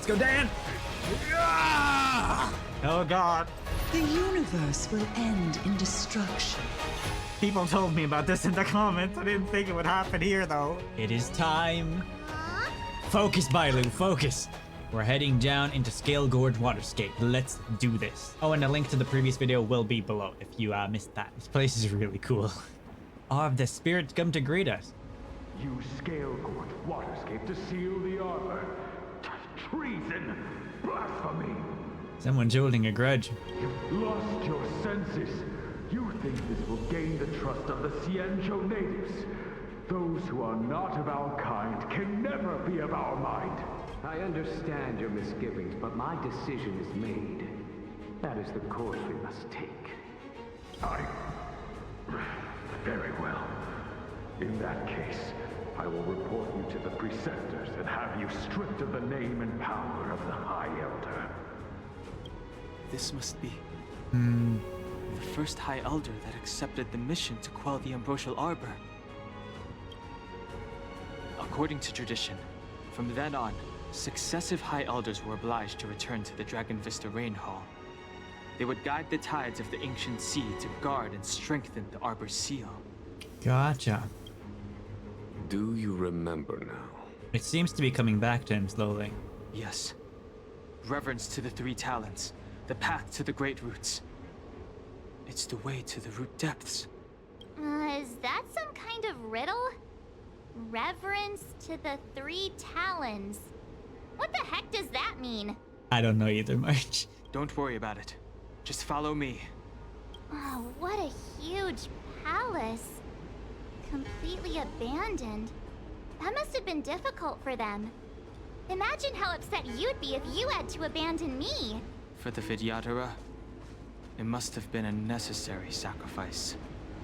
go, Dan! Oh god. The universe will end in destruction. People told me about this in the comments. I didn't think it would happen here, though. It is time. Focus, Bailu, focus. We're heading down into Scalegorge Waterscape. Let's do this. Oh, and a link to the previous video will be below if you missed that. This place is really cool. All of the spirits come to greet us. Use Scalegorge Waterscape to seal the Arbor. Treason! Blasphemy! Someone's holding a grudge. You've lost your senses. You think this will gain the trust of the Xianzhou natives. Those who are not of our kind can never be of our mind. I understand your misgivings, but my decision is made. That is the course we must take. Very well. In that case, I will report you to the Preceptors and have you stripped of the name and power of the High Elder. This must be the first High Elder that accepted the mission to quell the Ambrosial Arbor. According to tradition, from then on, successive High Elders were obliged to return to the Dragon Vista Rain Hall. They would guide the tides of the ancient sea to guard and strengthen the Arbor's seal. Gotcha. Do you remember now? It seems to be coming back to him slowly. Yes. Reverence to the three talents, the path to the great roots. It's the way to the root depths. Is that some kind of riddle? Reverence to the three talons. What the heck does that mean? I don't know either much. Don't worry about it. Just follow me. Oh, what a huge palace. Completely abandoned. That must have been difficult for them. Imagine how upset you'd be if you had to abandon me. For the Vidyadhara, it must have been a necessary sacrifice.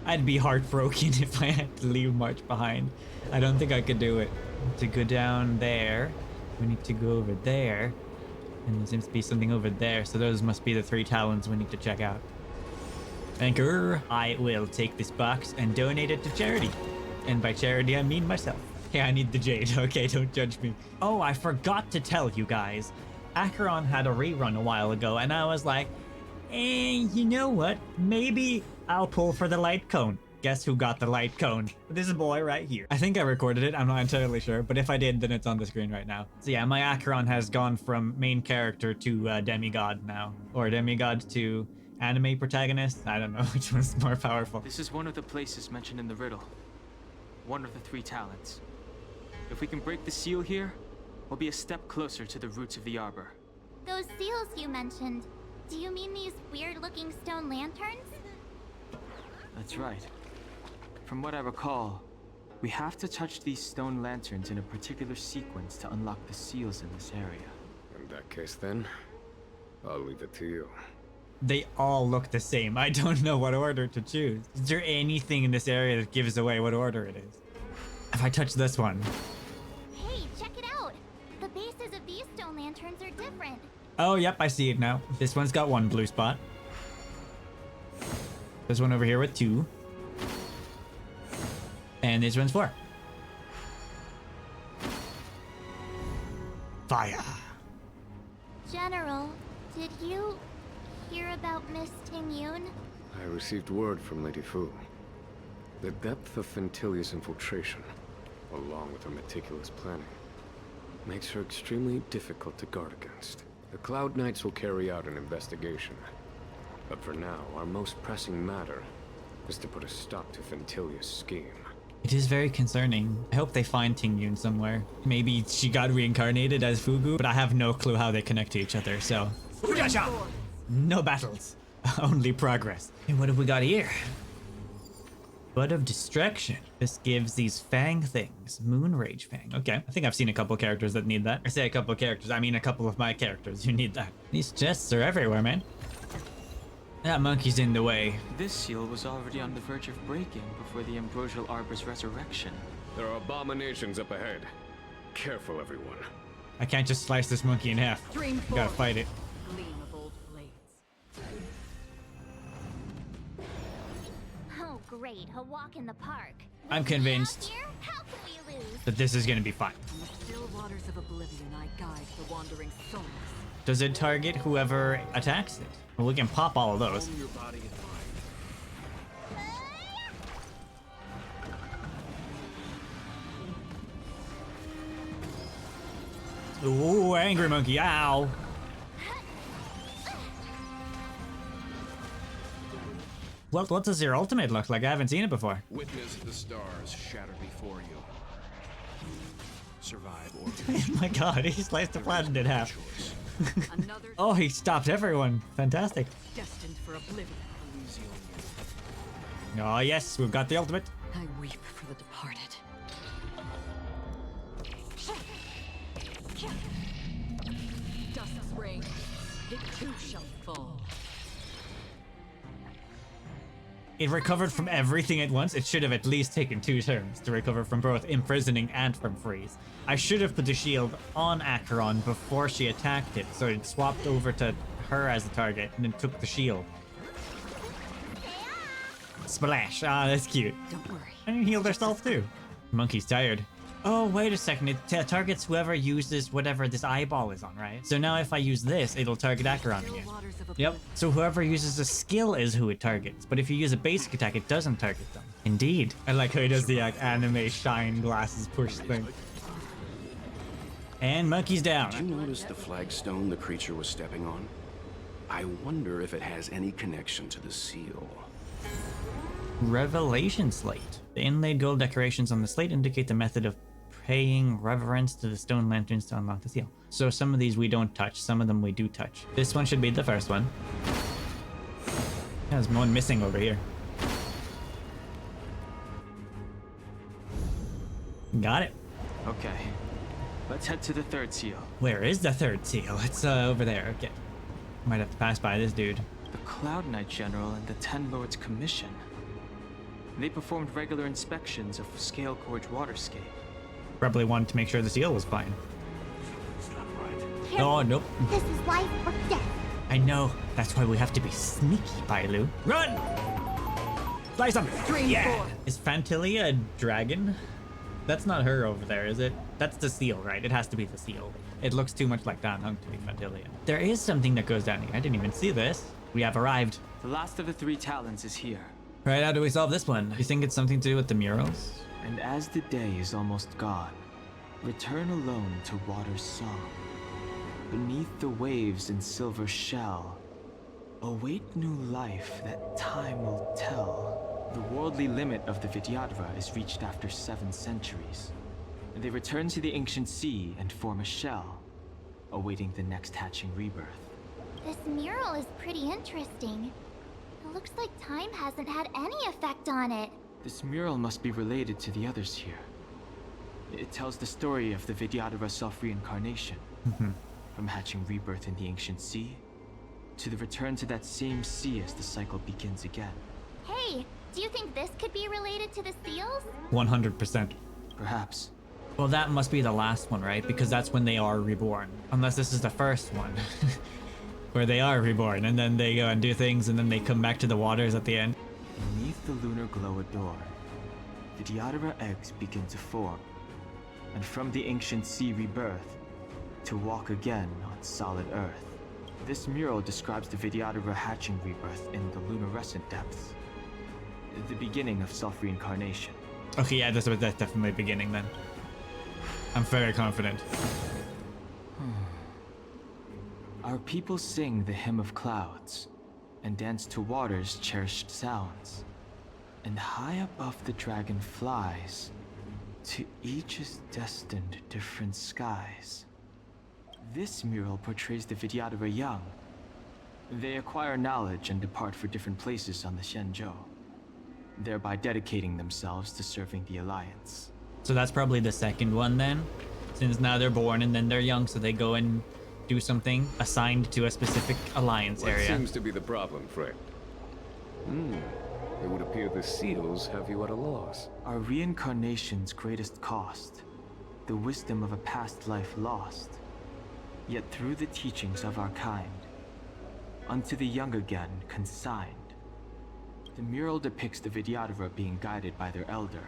I'd be heartbroken if I had to leave March behind. I don't think I could do it. To go down there, we need to go over there. And there seems to be something over there, so those must be the three talons we need to check out. Anchor, I will take this box and donate it to charity. And by charity, I mean myself. Yeah, I need the jade. Okay, don't judge me. Oh, I forgot to tell you guys. Acheron had a rerun a while ago, and I was like, you know what? Maybe I'll pull for the light cone. Guess who got the light cone? This boy right here. I think I recorded it. I'm not entirely sure, but if I did, then it's on the screen right now. So yeah, my Acheron has gone from main character to demigod now. Or demigod to anime protagonist. I don't know which one's more powerful. This is one of the places mentioned in the riddle. One of the three talents. If we can break the seal here, we'll be a step closer to the roots of the Arbor. Those seals you mentioned, do you mean these weird-looking stone lanterns? That's right. From what I recall, we have to touch these stone lanterns in a particular sequence to unlock the seals in this area. In that case then, I'll leave it to you. They all look the same. I don't know what order to choose. Is there anything in this area that gives away what order it is? If I touch this one. Hey, check it out! The bases of these stone lanterns are different. Oh, yep, I see it now. This one's got one blue spot. This one over here with two. And this one's 4. Fire. General, did you hear about Miss Tingyun? I received word from Lady Fu. The depth of Phantylia's infiltration, along with her meticulous planning, makes her extremely difficult to guard against. The Cloud Knights will carry out an investigation. But for now, our most pressing matter is to put a stop to Phantylia's scheme. It is very concerning. I hope they find Tingyun somewhere. Maybe she got reincarnated as Fugu, but I have no clue how they connect to each other, so... No battles. Only progress. And what have we got here? Bud of Destruction. This gives these fang things. Moon Rage Fang. Okay. I think I've seen a couple characters that need that. I say a couple of characters. I mean a couple of my characters who need that. These chests are everywhere, man. That monkey's in the way. This seal was already on the verge of breaking before the Ambrosial Arbor's resurrection. There are abominations up ahead. Careful, everyone. I can't just slice this monkey in half. Stream I gotta fight it. Gleam of old blades. Oh, great, a walk in the park. I'm convinced. Out here? How can we lose. But this is gonna be fine. From the still waters of oblivion, I guide the wandering souls. Does it target whoever attacks it? Well, we can pop all of those. Calm your body and mind. Ooh, angry monkey, ow. What does your ultimate look like? I haven't seen it before. Witness the stars shatter before you. Survive or Oh my god, he sliced the planet in half. choice. Another Oh, he stopped everyone. Fantastic. destined for oblivion. Oh yes, we've got the ultimate. I weep for the departed. Dust's reign, it too shall fall. It recovered from everything at once. It should have at least taken 2 turns to recover from both imprisoning and from freeze. I should have put the shield on Acheron before she attacked it, so it swapped over to her as the target and then took the shield. Splash. Ah, that's cute. Don't worry. And healed herself too. Monkey's tired. Oh, wait a second. It targets whoever uses whatever this eyeball is on, right? So now if I use this, it'll target Acheron Still again. waters of Yep. oblivion. So whoever uses a skill is who it targets. But if you use a basic attack, it doesn't target them. Indeed. I like how he does the anime shine glasses push thing. And Monkey's Did you down. notice the flagstone the creature was stepping on? I wonder if it has any connection to the seal. Revelation Slate. The inlaid gold decorations on the slate indicate the method of paying reverence to the stone lanterns to unlock the seal. So some of these we don't touch, some of them we do touch. This one should be the first one. There's one missing over here. Got it. Okay. Let's head to the third seal. Where is the third seal? It's over there. Okay. Might have to pass by this dude. The Cloud Knight General and the Ten Lords Commission. They performed regular inspections of Scalegorge Waterscape. Probably wanted to make sure the seal was fine. Oh, nope. This is life or death. I know. That's why we have to be sneaky, Bailu. Run! Slice him! 3, Yeah! 4. Is Phantylia a dragon? That's not her over there, is it? That's the seal, right? It has to be the seal. It looks too much like Dan Hung to be Phantylia. There is something that goes down here. I didn't even see this. We have arrived. The last of the 3 talons is here. Right, how do we solve this one? You think it's something to do with the murals? And as the day is almost gone, return alone to Water's song. Beneath the waves in silver shell, await new life that time will tell. The worldly limit of the Vidyadhara is reached after 7 centuries. They return to the ancient sea and form a shell, awaiting the next hatching rebirth. This mural is pretty interesting. It looks like time hasn't had any effect on it. This mural must be related to the others here. It tells the story of the Vidyadhara self-reincarnation. From hatching rebirth in the ancient sea, to the return to that same sea as the cycle begins again. Hey, do you think this could be related to the seals? 100%. Perhaps. Well, that must be the last one, right? Because that's when they are reborn. Unless this is the first one. Where they are reborn, and then they go and do things, and then they come back to the waters at the end. Beneath the lunar glow adorned, Vidyadhara eggs begin to form, and from the ancient sea rebirth, to walk again on solid earth. This mural describes the Vidyadhara hatching rebirth in the luminescent depths. The beginning of self-reincarnation. Okay, yeah, that's definitely the beginning then. I'm very confident. Our people sing the hymn of clouds, and dance to water's cherished sounds. And high above the dragon flies, to each is destined different skies. This mural portrays the Vidyadhara young. They acquire knowledge and depart for different places on the Xianzhou, thereby dedicating themselves to serving the Alliance. So that's probably the second one then. Since now they're born and then they're young, so they go and do something assigned to a specific Alliance What area. seems to be the problem, friend? It would appear the seals have you at a loss. Our reincarnation's greatest cost, the wisdom of a past life lost. Yet through the teachings of our kind, unto the young again consigned. The mural depicts the Vidyadhara being guided by their elder,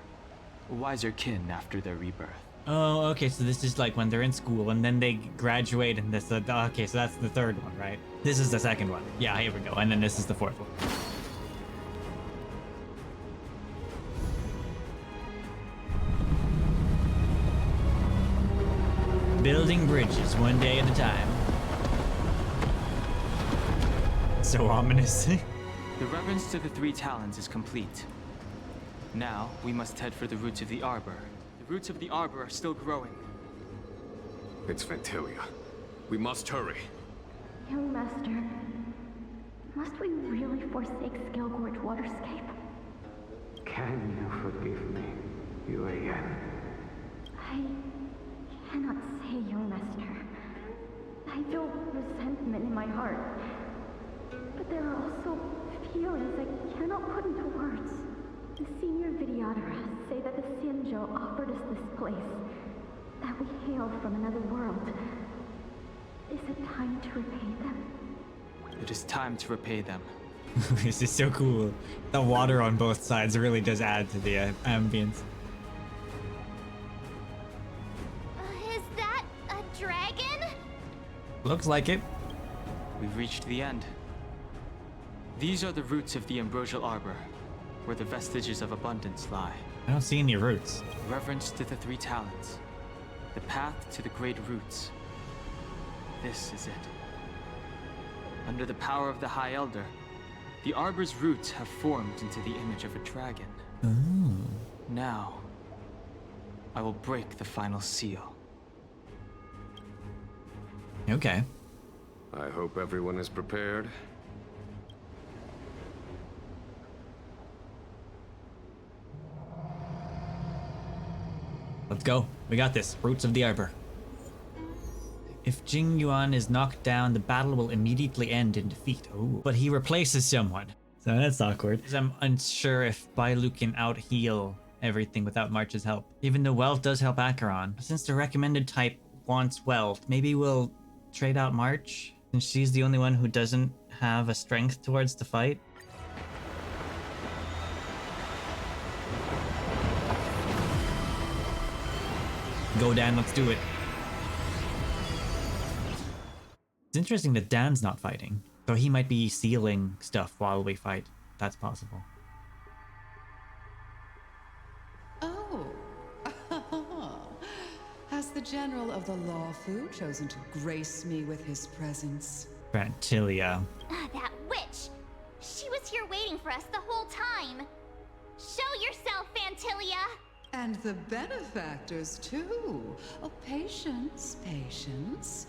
wiser kin after their rebirth. Oh, okay, so this is like when they're in school and then they graduate and this, okay, so that's the third one, right? This is the second one. Yeah, here we go. And then this is the fourth one. Building bridges one day at a time. So ominous. The reverence to the three talons is complete. Now, we must head for the roots of the Arbor. The roots of the Arbor are still growing. It's Phantylia. We must hurry. Young Master, must we really forsake Scalegorge Waterscape? Can you forgive me, Yuan? I cannot say, Young Master. I feel resentment in my heart. But there are also feelings I cannot put into words. The senior videographers say that the Xianzhou offered us this place, that we hail from another world. Is it time to repay them? It is time to repay them. This is so cool. The water on both sides really does add to the ambience. Is that a dragon? Looks like it. We've reached the end. These are the roots of the Ambrosial Arbor, where the vestiges of abundance lie. I don't see any roots. Reverence to the three talons. The path to the great roots. This is it. Under the power of the High Elder, the Arbor's roots have formed into the image of a dragon. Ooh. Now, I will break the final seal. Okay. I hope everyone is prepared. Let's go. We got this. Roots of the Arbor. If Tingyun is knocked down, the battle will immediately end in defeat. Ooh. But he replaces someone. So that's awkward. I'm unsure if Bailu can out-heal everything without March's help. Even though Wealth does help Acheron. Since the recommended type wants Wealth, maybe we'll trade out March? Since she's the only one who doesn't have a strength towards the fight. Go, Dan, let's do it. It's interesting that Dan's not fighting. So he might be sealing stuff while we fight. That's possible. Oh. Has the General of the Lawfu chosen to grace me with his presence? Phantylia. That witch! She was here waiting for us the whole time! Show yourself, Phantylia! And the benefactors, too. Oh, patience, patience.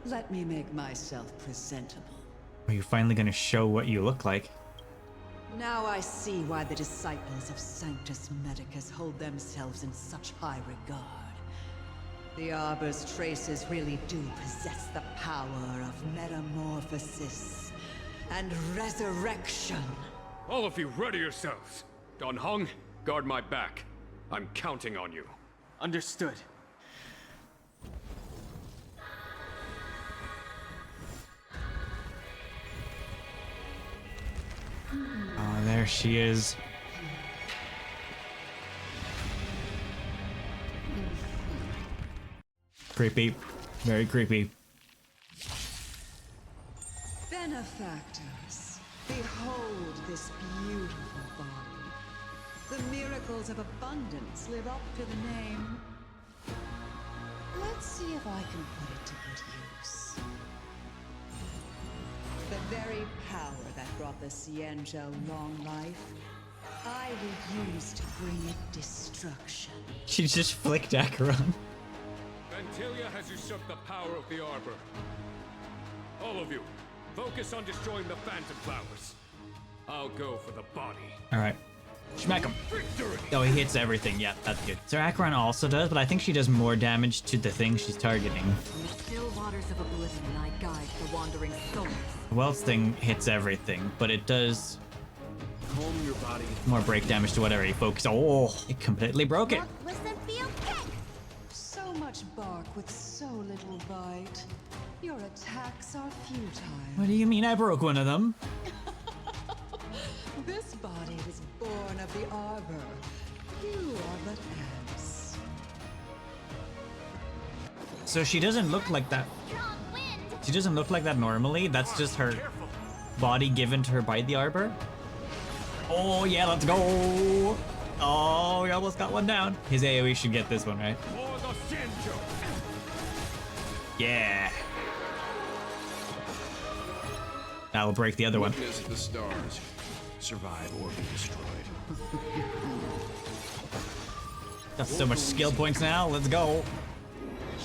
Let me make myself presentable. Are you finally gonna show what you look like? Now I see why the disciples of Sanctus Medicus hold themselves in such high regard. The Arbor's traces really do possess the power of metamorphosis and resurrection. All of you, ready yourselves. Don Hong, guard my back. I'm counting on you. Understood. Oh, there she is. Creepy. Very creepy. Benefactors, behold this beautiful body. The miracles of abundance live up to the name. Let's see if I can put it to good use. The very power that brought the Xianzhou long life, I will use to bring it destruction. She just flicked Acheron. Phantylia has usurped the power of the Arbor. All of you, focus on destroying the Phantom Flowers. I'll go for the body. Alright. Smack him. Victory! Oh, he hits everything. Yeah, that's good. So Acheron also does, but I think she does more damage to the thing she's targeting. In the still waters of oblivion, I guide the wandering souls. The Wealth thing hits everything, but it does Calm your body. more break damage to whatever he focuses. Oh, it completely broke it. Look, listen, feel, kick! So much bark with so little bite. Your attacks are futile. What do you mean I broke one of This body was born of the Arbor. You are but ants. So she doesn't look like that. Strong wind. She doesn't look like that normally. That's just her body given to her by the Arbor. Oh yeah, let's go. Oh, we almost got one down. His AoE should get this one, right? Yeah. That'll break the other one. Witness the stars. Survive or be destroyed. Got so much skill points now. Let's go.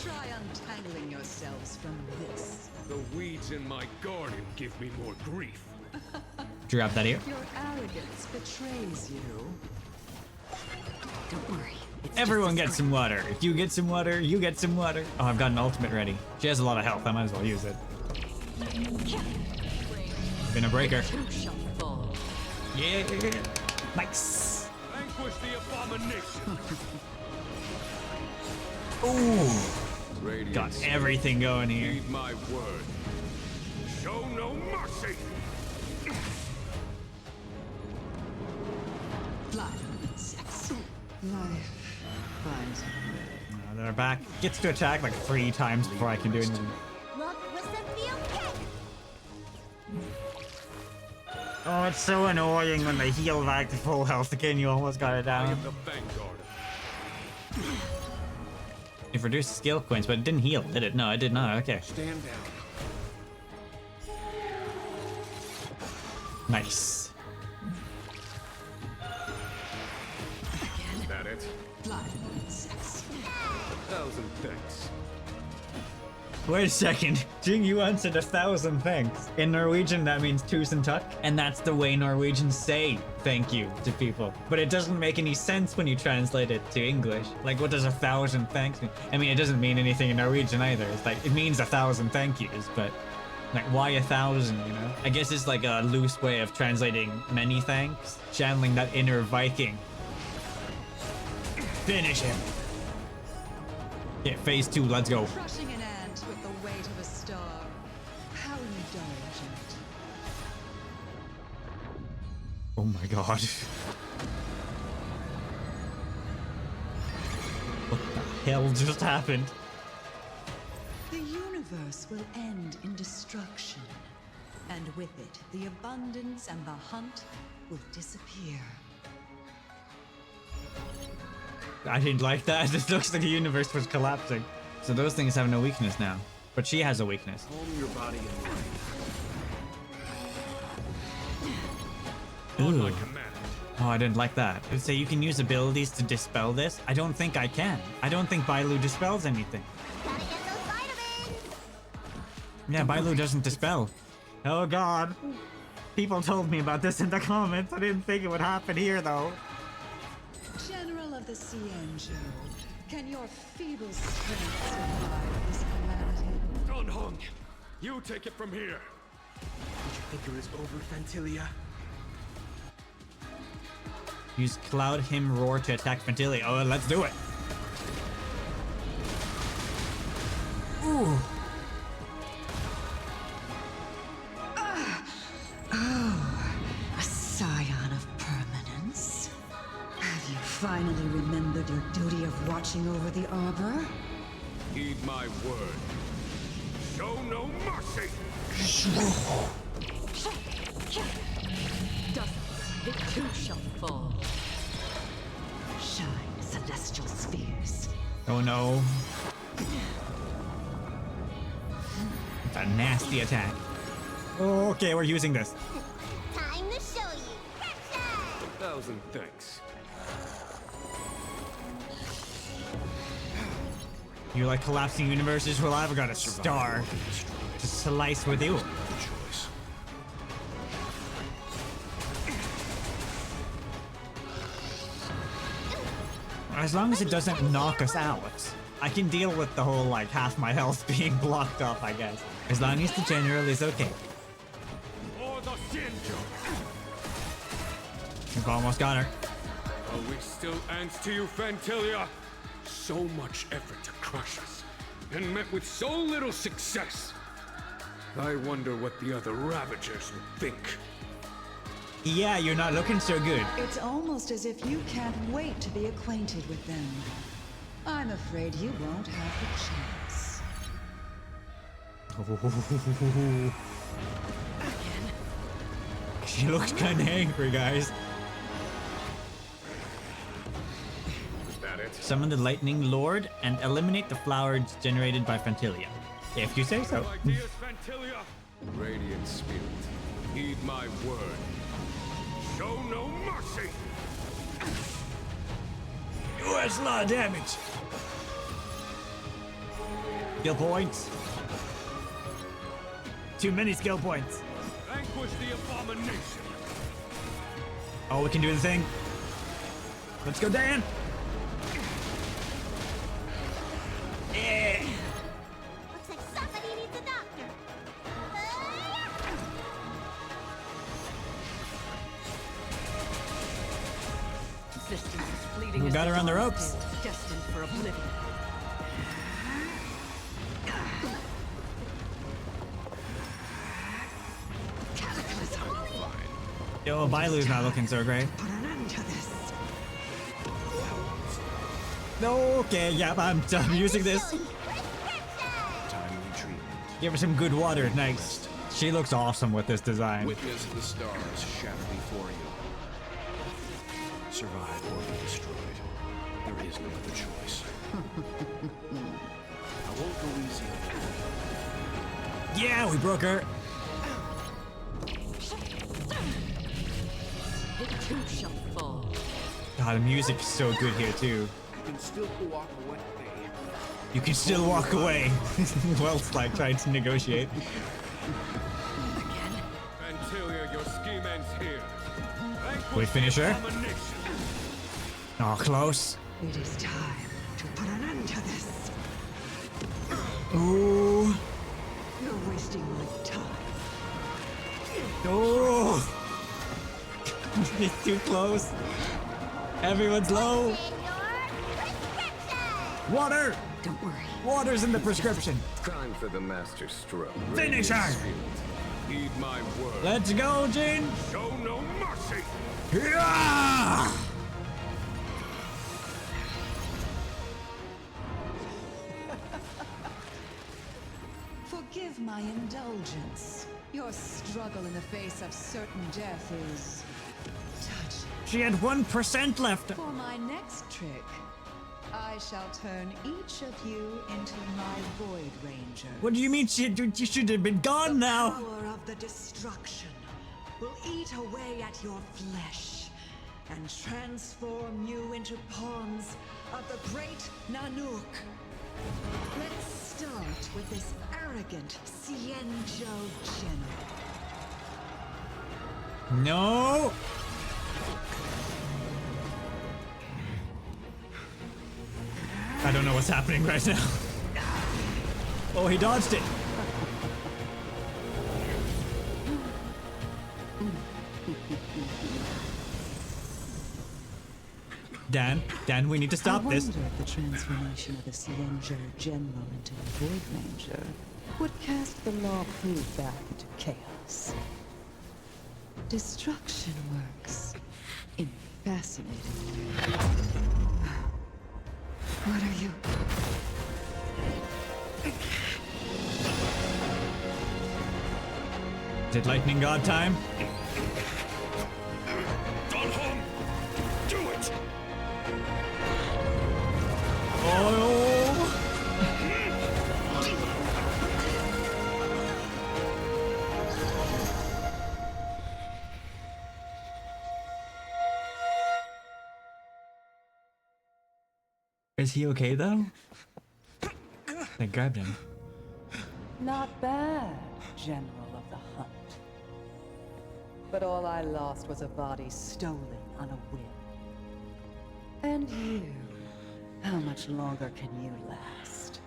Try untangling yourselves from this. The weeds in my garden give me more grief. Drop that here. Your arrogance betrays you. Don't worry. It's Everyone just a gets some water. If you get some water, you get some water. Oh, I've got an ultimate ready. She has a lot of health. I might as well use it. Been a breaker. Who shall fall? Yeah. Nice. Vanquish the abomination. Ooh. Radiant Got Spirit, everything going here. heed my word. Show no mercy. Blood, sex, life finds They're back. Gets to attack like 3 times before I can do anything. Look, with some field kick. Oh, it's so annoying when they heal back to full health again. You almost got it I down. am the vanguard. It reduced skill points, but it didn't heal, did it? No, it did not. Okay. Stand down. Nice. That it? blood, sex. 1,000 thanks. Wait a second. Tingyun said 1,000 thanks. In Norwegian, that means tusen takk, and that's the way Norwegians say thank you to people. But it doesn't make any sense when you translate it to English. Like, what does 1,000 thanks mean? I mean, it doesn't mean anything in Norwegian either. It's like, it means 1,000 thank yous, but like, why 1,000, you know? I guess it's like a loose way of translating many thanks, channeling that inner Viking. Finish him. Yeah, phase 2, let's go. Crushing an ant with the weight of a star. How indulgent. Oh my god. What the hell just happened? The universe will end in destruction. And with it, the abundance and the hunt will disappear. I didn't like that. It looks like the universe was collapsing. So those things have no weakness now. But she has a weakness. Calm your body and mind. On my Ooh. command. Oh, I didn't like that. It would say you can use abilities to dispel this. I don't think I can. I don't think Bailu dispels anything. Gotta get those vitamins. Yeah, Bailu doesn't dispel. Oh god. People told me about this in the comments. I didn't think it would happen here though. General of the Xianzhou, can your feeble strength survive this calamity? Don't hung. You take it from here. Did you think it was over, Phantylia? Use Cloud Hymn Roar to attack Phantylia. Oh, let's do it. Ooh. A scion of permanence. Have you finally remembered your duty of watching over the Arbor? Heed my word. Show no mercy. Dust, it too shall fall. Shine, celestial spheres. Oh no. It's a nasty attack. Oh, okay, we're using this. Time to show you. Pressure. 1,000 thanks. You like collapsing universes? Well, I've got a star to slice with you. Good choice. As long as it doesn't knock us out, I can deal with the whole, like, half my health being blocked off, I guess. As long as the general is okay. Or the Xianzhou. We've almost got her. Are we still ants to you, Phantylia? So much effort to crush us, and met with so little success. I wonder what the other Ravagers would think. Yeah, you're not looking so good. It's almost as if you can't wait to be acquainted with them. I'm afraid you won't have the chance. She looks kind of angry, guys. Is that it? Summon the Lightning Lord and eliminate the flowers generated by Phantylia. If you say so. Ideas, Phantylia? Radiant Spirit, heed my word. Show no mercy! Oh, that's a lot of damage. Skill points. Too many skill points. Vanquish the abomination! Oh, we can do the thing. Let's go, Dan. Yeah. Looks like somebody needs a doctor. Existence is fleeting. We as got the her on the dawn's ropes. pale, destined for oblivion. Yo, Bailu's not looking so great. Put an end to this. Okay, yep, I'm using this. Timely treatment. Give her some good water. Nice. She looks awesome with this design. Witness the stars shatter before you. Survive or be destroyed. There is no other choice. I won't go easy on you. Yeah, we broke her. It too shall fall. God, the music is so good here too. You can still walk away. You can still walk away. Welt's like trying to negotiate. Phantylia, your scheme ends here. Vanquish We finish her? the abomination. Oh, close. It is time to put an end to this. Ooh. You're wasting my time. Oh. It's too close. Everyone's low. Water. Don't worry. Water's in the prescription. Time for the master stroke. Finish her. Radiant Spirit, heed my word. Let's go, Jin. Show no mercy! Yeah! Forgive my indulgence. Your struggle in the face of certain death is touching. She had 1% left. For my next trick, I shall turn each of you into my Void Ranger. What do you mean she should have been gone now? The power of the destruction will eat away at your flesh and transform you into pawns of the great Nanook. Let's start with this arrogant Xianzhou general. No. I don't know what's happening right now. Oh, he dodged it. Dan, we need to stop this. I wonder if the transformation of the Xianzhou general into a Void Ranger would cast the law proof back into chaos. Destruction works in fascinating ways. What are you? Is it Lightning God time? Donholm! Do it! Oh! Is he okay though? They grabbed him. Not bad, General of the Hunt. But all I lost was a body stolen on a whim. And you, how much longer can you last?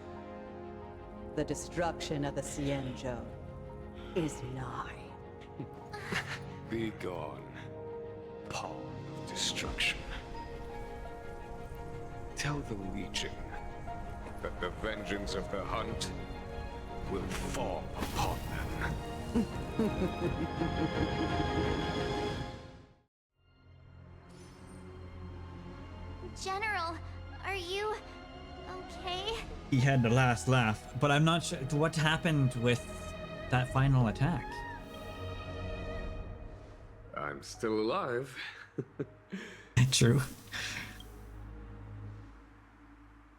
The destruction of the Xianzhou is nigh. Be gone, pawn of destruction. Tell the Legion that the vengeance of the Hunt will fall upon them. he had the last laugh, but I'm not sure what happened with that final attack. I'm still alive. True.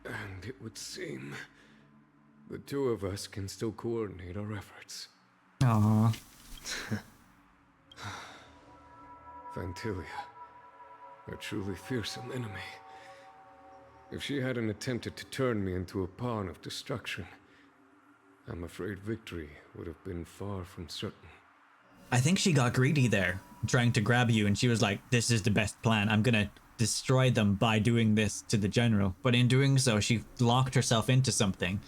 And it would seem the two of us can still coordinate our efforts. Aww. Phantylia, a truly fearsome enemy. If she hadn't attempted to turn me into a pawn of destruction, I'm afraid victory would have been far from certain. I think she got greedy there, trying to grab you, and she was like, this is the best plan. I'm gonna destroy them by doing this to the general. But in doing so, she locked herself into something,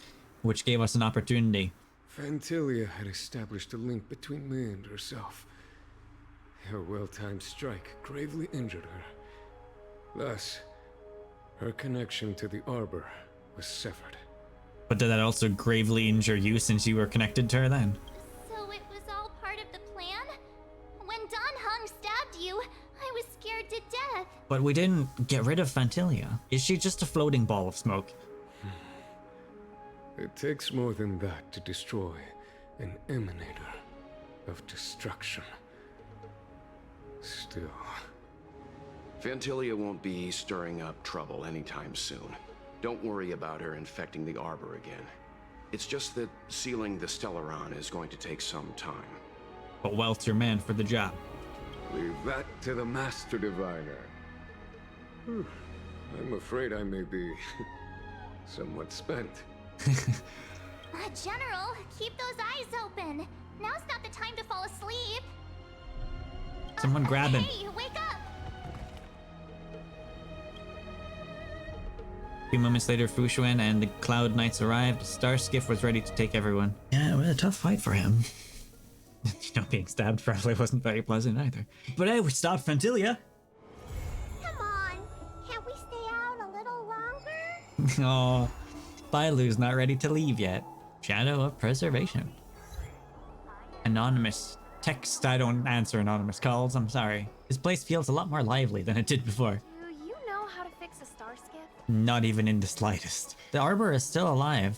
which gave us an opportunity. Phantylia had established a link between me and herself. Her well-timed strike gravely injured her. Thus, her connection to the Arbor was severed. But did that also gravely injure you since you were connected to her then? So it was all part of the plan? When Don Hung stabbed you, I was scared to death. But we didn't get rid of Phantylia. Is she just a floating ball of smoke? It takes more than that to destroy an emanator of destruction. Still, Phantylia won't be stirring up trouble anytime soon. Don't worry about her infecting the Arbor again. It's just that sealing the Stellaron is going to take some time. But Welt's your man for the job. leave that to the Master Diviner. I'm afraid I may be somewhat spent. General, keep those eyes open. Now's not the time to fall asleep. Someone grab him. Hey, wake up! A few moments later, Fushuan and the Cloud Knights arrived. Star Skiff was ready to take everyone. Yeah, it was a tough fight for him. Being stabbed probably wasn't very pleasant either. But hey, we stopped Phantylia. Come on, can't we stay out a little longer? Oh, Bailu's not ready to leave yet. Shadow of Preservation. Anonymous. Text, I don't answer anonymous calls, I'm sorry. This place feels a lot more lively than it did before. Do you know how to fix a star skiff? Not even in the slightest. The Arbor is still alive.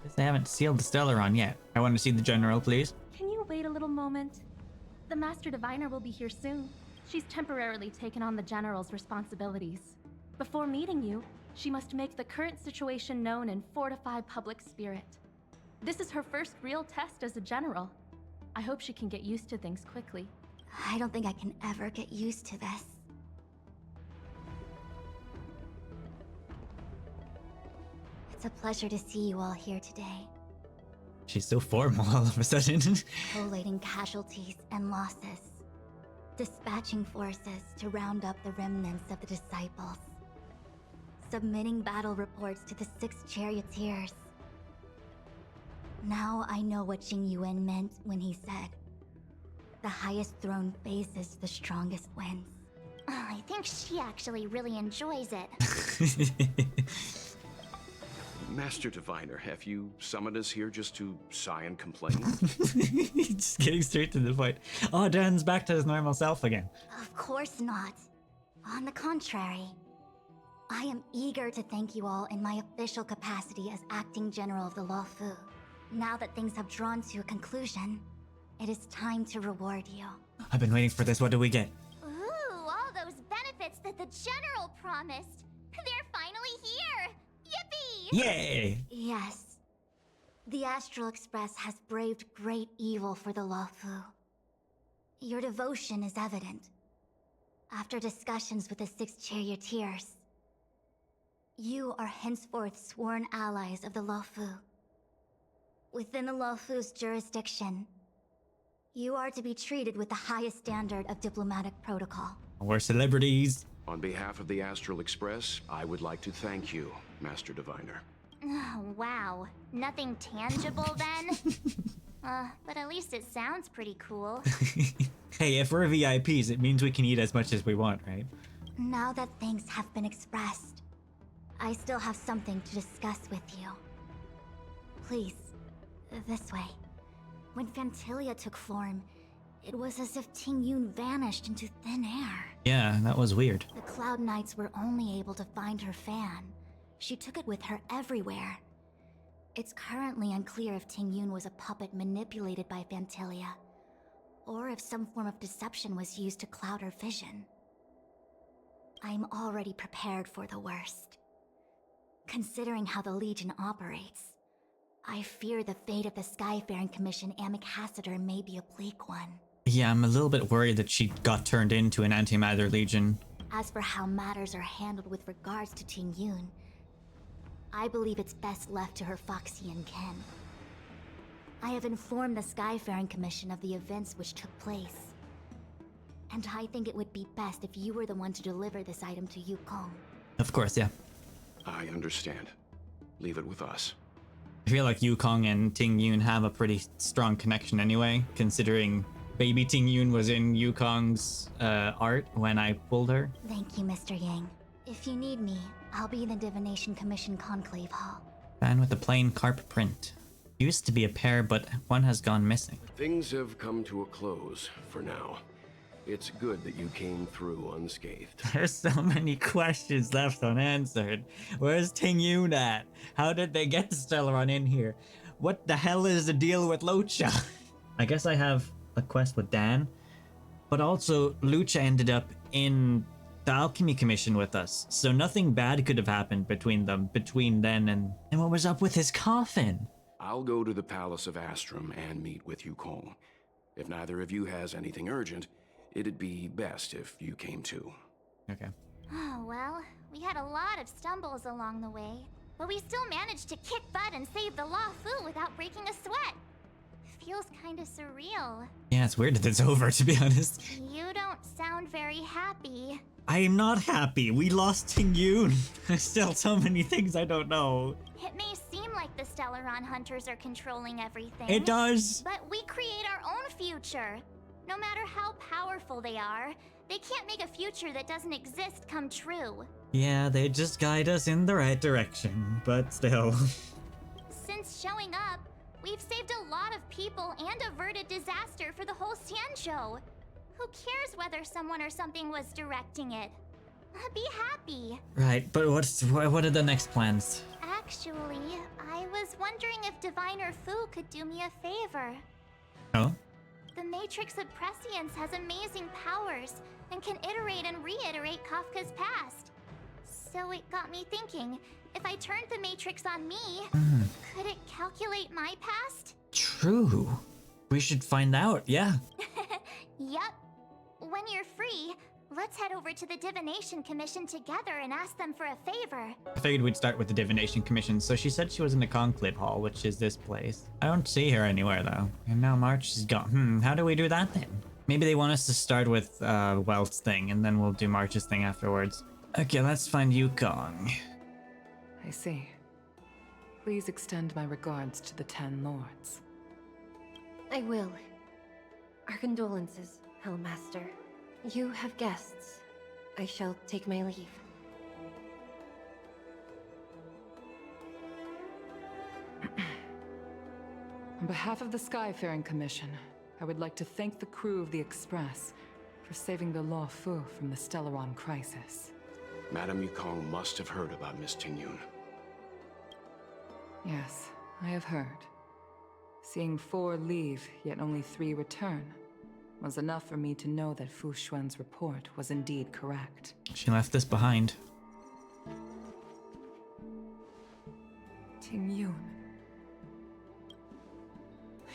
Guess they haven't sealed the Stellaron yet. I want to see the General, please. Can you wait a little moment? The Master Diviner will be here soon. She's temporarily taken on the General's responsibilities. Before meeting you, she must make the current situation known and fortify public spirit. This is her first real test as a General. I hope she can get used to things quickly. I don't think I can ever get used to this. It's a pleasure to see you all here today, She's so formal all of a sudden. collating casualties and losses, dispatching forces to round up the remnants of the disciples, submitting battle reports to the 6 charioteers. Now I know what Tingyun meant when he said, "The highest throne faces the strongest wins." I think she actually really enjoys it. Master Diviner, have you summoned us here just to sigh and complain? Just getting straight to the point. Oh, Dan's back to his normal self again. Of course not. On the contrary, I am eager to thank you all in my official capacity as acting general of the Luofu. Now that things have drawn to a conclusion, it is time to reward you. I've been waiting for this. What do we get? Ooh, all those benefits that the general promised. They're finally here! Yippee! Yay! Yes. The Astral Express has braved great evil for the Luofu. Your devotion is evident. After discussions with the 6 charioteers, you are henceforth sworn allies of the Luofu. Within the Luofu's jurisdiction, you are to be treated with the highest standard of diplomatic protocol. We're celebrities. On behalf of the Astral Express, I would like to thank you, Master Diviner. Oh, wow. Nothing tangible then? But at least it sounds pretty cool. Hey, if we're VIPs, it means we can eat as much as we want, right? Now that things have been expressed, I still have something to discuss with you. Please, this way. When Phantylia took form, it was as if Tingyun vanished into thin air. Yeah, that was weird. The Cloud Knights were only able to find her fan, She took it with her everywhere. It's currently unclear if Tingyun was a puppet manipulated by Phantylia, or if some form of deception was used to cloud her vision. I'm already prepared for the worst. Considering how the Legion operates, I fear the fate of the Skyfaring Commission Ambassador may be a bleak one. Yeah, I'm a little bit worried that she got turned into an antimatter legion. As for how matters are handled with regards to Tingyun, I believe it's best left to her Foxian kin. I have informed the Skyfaring Commission of the events which took place, and I think it would be best if you were the one to deliver this item to Yukong. Of course, yeah. I understand. Leave it with us. I feel like Yukong and Tingyun have a pretty strong connection anyway, considering baby Tingyun was in Yukong's art when I pulled her. Thank you, Mr. Yang. If you need me, I'll be in the Divination Commission Conclave Hall. Man with the plain carp print. Used to be a pair, but one has gone missing. Things have come to a close for now. It's good that you came through unscathed. There's so many questions left unanswered. Where's Tingyun at? How did they get the Stellaron in here? What the hell is the deal with Lucha? I guess I have a quest with Dan, but also Lucha ended up in the Alchemy Commission with us, so nothing bad could have happened between then and what was up with his coffin? I'll go to the Palace of Astrum and meet with Yukong. If neither of you has anything urgent, it'd be best if you came too. Okay. Oh, well, we had a lot of stumbles along the way, but we still managed to kick butt and save the Law Fu without breaking a sweat. Feels kinda surreal. Yeah, it's weird that it's over, to be honest. You don't sound very happy. I am not happy. We lost Tingyun. There's still so many things I don't know. It may seem like the Stellaron Hunters are controlling everything. It does. But we create our own future. No matter how powerful they are, they can't make a future that doesn't exist come true. Yeah, they just guide us in the right direction, but still. Since showing up, we've saved a lot of people and averted disaster for the whole Xianzhou. Who cares whether someone or something was directing it? Be happy. Right, but what are the next plans? Actually, I was wondering if Diviner Fu could do me a favor. Oh? The Matrix of Prescience has amazing powers and can iterate and reiterate Kafka's past. So it got me thinking, if I turned the Matrix on me, could it calculate my past? True. We should find out, yeah. Yup. When you're free, let's head over to the Divination Commission together and ask them for a favor. I figured we'd start with the Divination Commission, so she said she was in the Conclave Hall, which is this place. I don't see her anywhere, though. And now March is gone. How do we do that, then? Maybe they want us to start with Welt's thing, and then we'll do March's thing afterwards. Okay, let's find Yukong. I see. Please extend my regards to the 10 Lords. I will. Our condolences, Hellmaster. You have guests. I shall take my leave. On behalf of the Skyfaring Commission, I would like to thank the crew of the Express for saving the Law Fu from the Stellaron crisis. Madame Yukong must have heard about Miss Tingyun. Yes, I have heard. Seeing 4 leave, yet only 3 return, was enough for me to know that Fu Xuan's report was indeed correct. She left us behind. Tingyun.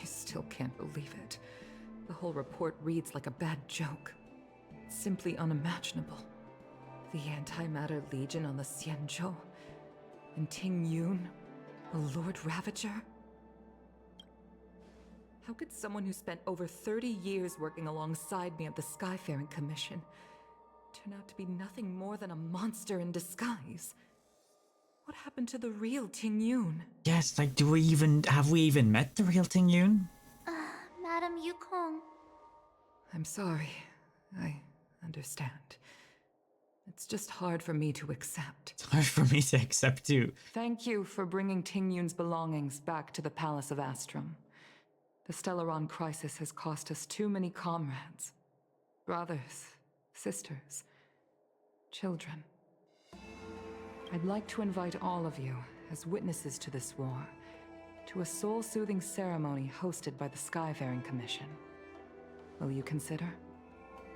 I still can't believe it. The whole report reads like a bad joke. It's simply unimaginable. The Antimatter Legion on the Xianzhou, and Tingyun, a Lord Ravager? How could someone who spent over 30 years working alongside me at the Skyfaring Commission turn out to be nothing more than a monster in disguise? What happened to the real Tingyun? Yes, like, have we even met the real Tingyun? Madame Yukong. I'm sorry. I understand. It's just hard for me to accept. It's hard for me to accept, too. Thank you for bringing Tingyun's belongings back to the Palace of Astrum. The Stellaron crisis has cost us too many comrades. Brothers, sisters, children. I'd like to invite all of you, as witnesses to this war, to a soul-soothing ceremony hosted by the Skyfaring Commission. Will you consider?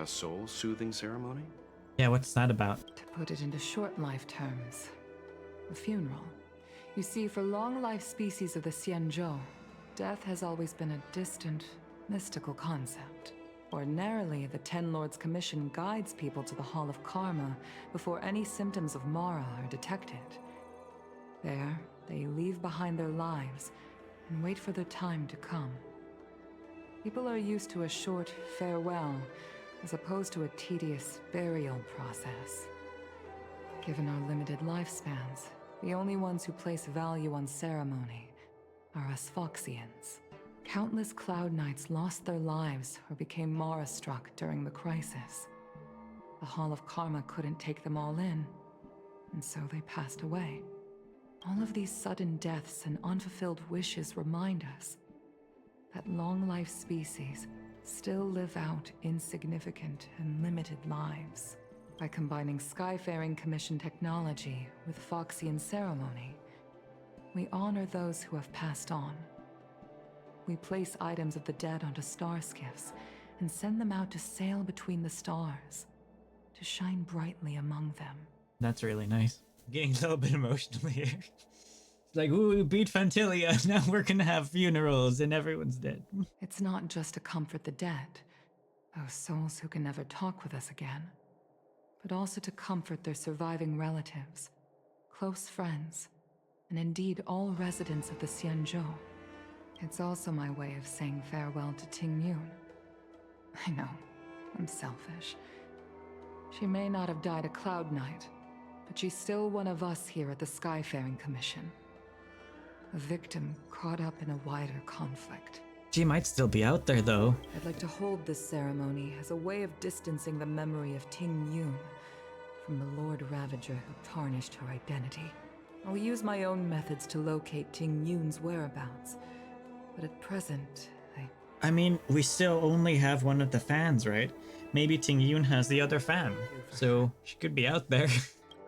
A soul-soothing ceremony? Yeah, what's that about? To put it into short life terms, a funeral. You see, for long-life species of the Xianzhou, death has always been a distant, mystical concept. Ordinarily, the Ten Lords Commission guides people to the Hall of Karma before any symptoms of Mara are detected. There, they leave behind their lives and wait for their time to come. People are used to a short farewell as opposed to a tedious burial process. Given our limited lifespans, the only ones who place value on ceremony are us Phoxians. Countless Cloud Knights lost their lives or became Mara-struck during the crisis. The Hall of Karma couldn't take them all in, and so they passed away. All of these sudden deaths and unfulfilled wishes remind us that long-life species still live out insignificant and limited lives. By combining Skyfaring Commission technology with Phoxian ceremony, we honor those who have passed on. We place items of the dead onto star skiffs and send them out to sail between the stars, to shine brightly among them. That's really nice. I'm getting a little bit emotional here. It's like, ooh, we beat Phantylia, now we're gonna have funerals and everyone's dead. It's not just to comfort the dead, those souls who can never talk with us again, but also to comfort their surviving relatives, close friends, and indeed all residents of the Xianzhou. It's also my way of saying farewell to Tingyun. I know, I'm selfish. She may not have died a Cloud Knight, but she's still one of us here at the Skyfaring Commission. A victim caught up in a wider conflict. She might still be out there, though. I'd like to hold this ceremony as a way of distancing the memory of Tingyun from the Lord Ravager who tarnished her identity. I'll use my own methods to locate Tingyun's whereabouts, but at present, I mean, we still only have one of the fans, right? Maybe Tingyun has the other fan, so she could be out there.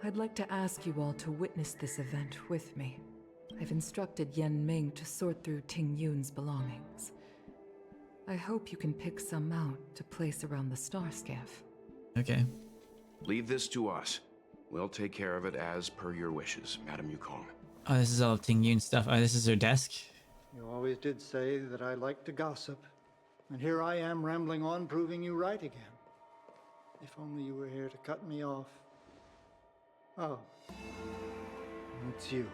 I'd like to ask you all to witness this event with me. I've instructed Yanming to sort through Tingyun's belongings. I hope you can pick some out to place around the star skiff. Okay. Leave this to us. We'll take care of it as per your wishes, Madame Yukong. Oh, this is all Tingyun stuff. Oh, this is her desk. You always did say that I like to gossip. And here I am rambling on, proving you right again. If only you were here to cut me off. Oh. It's you.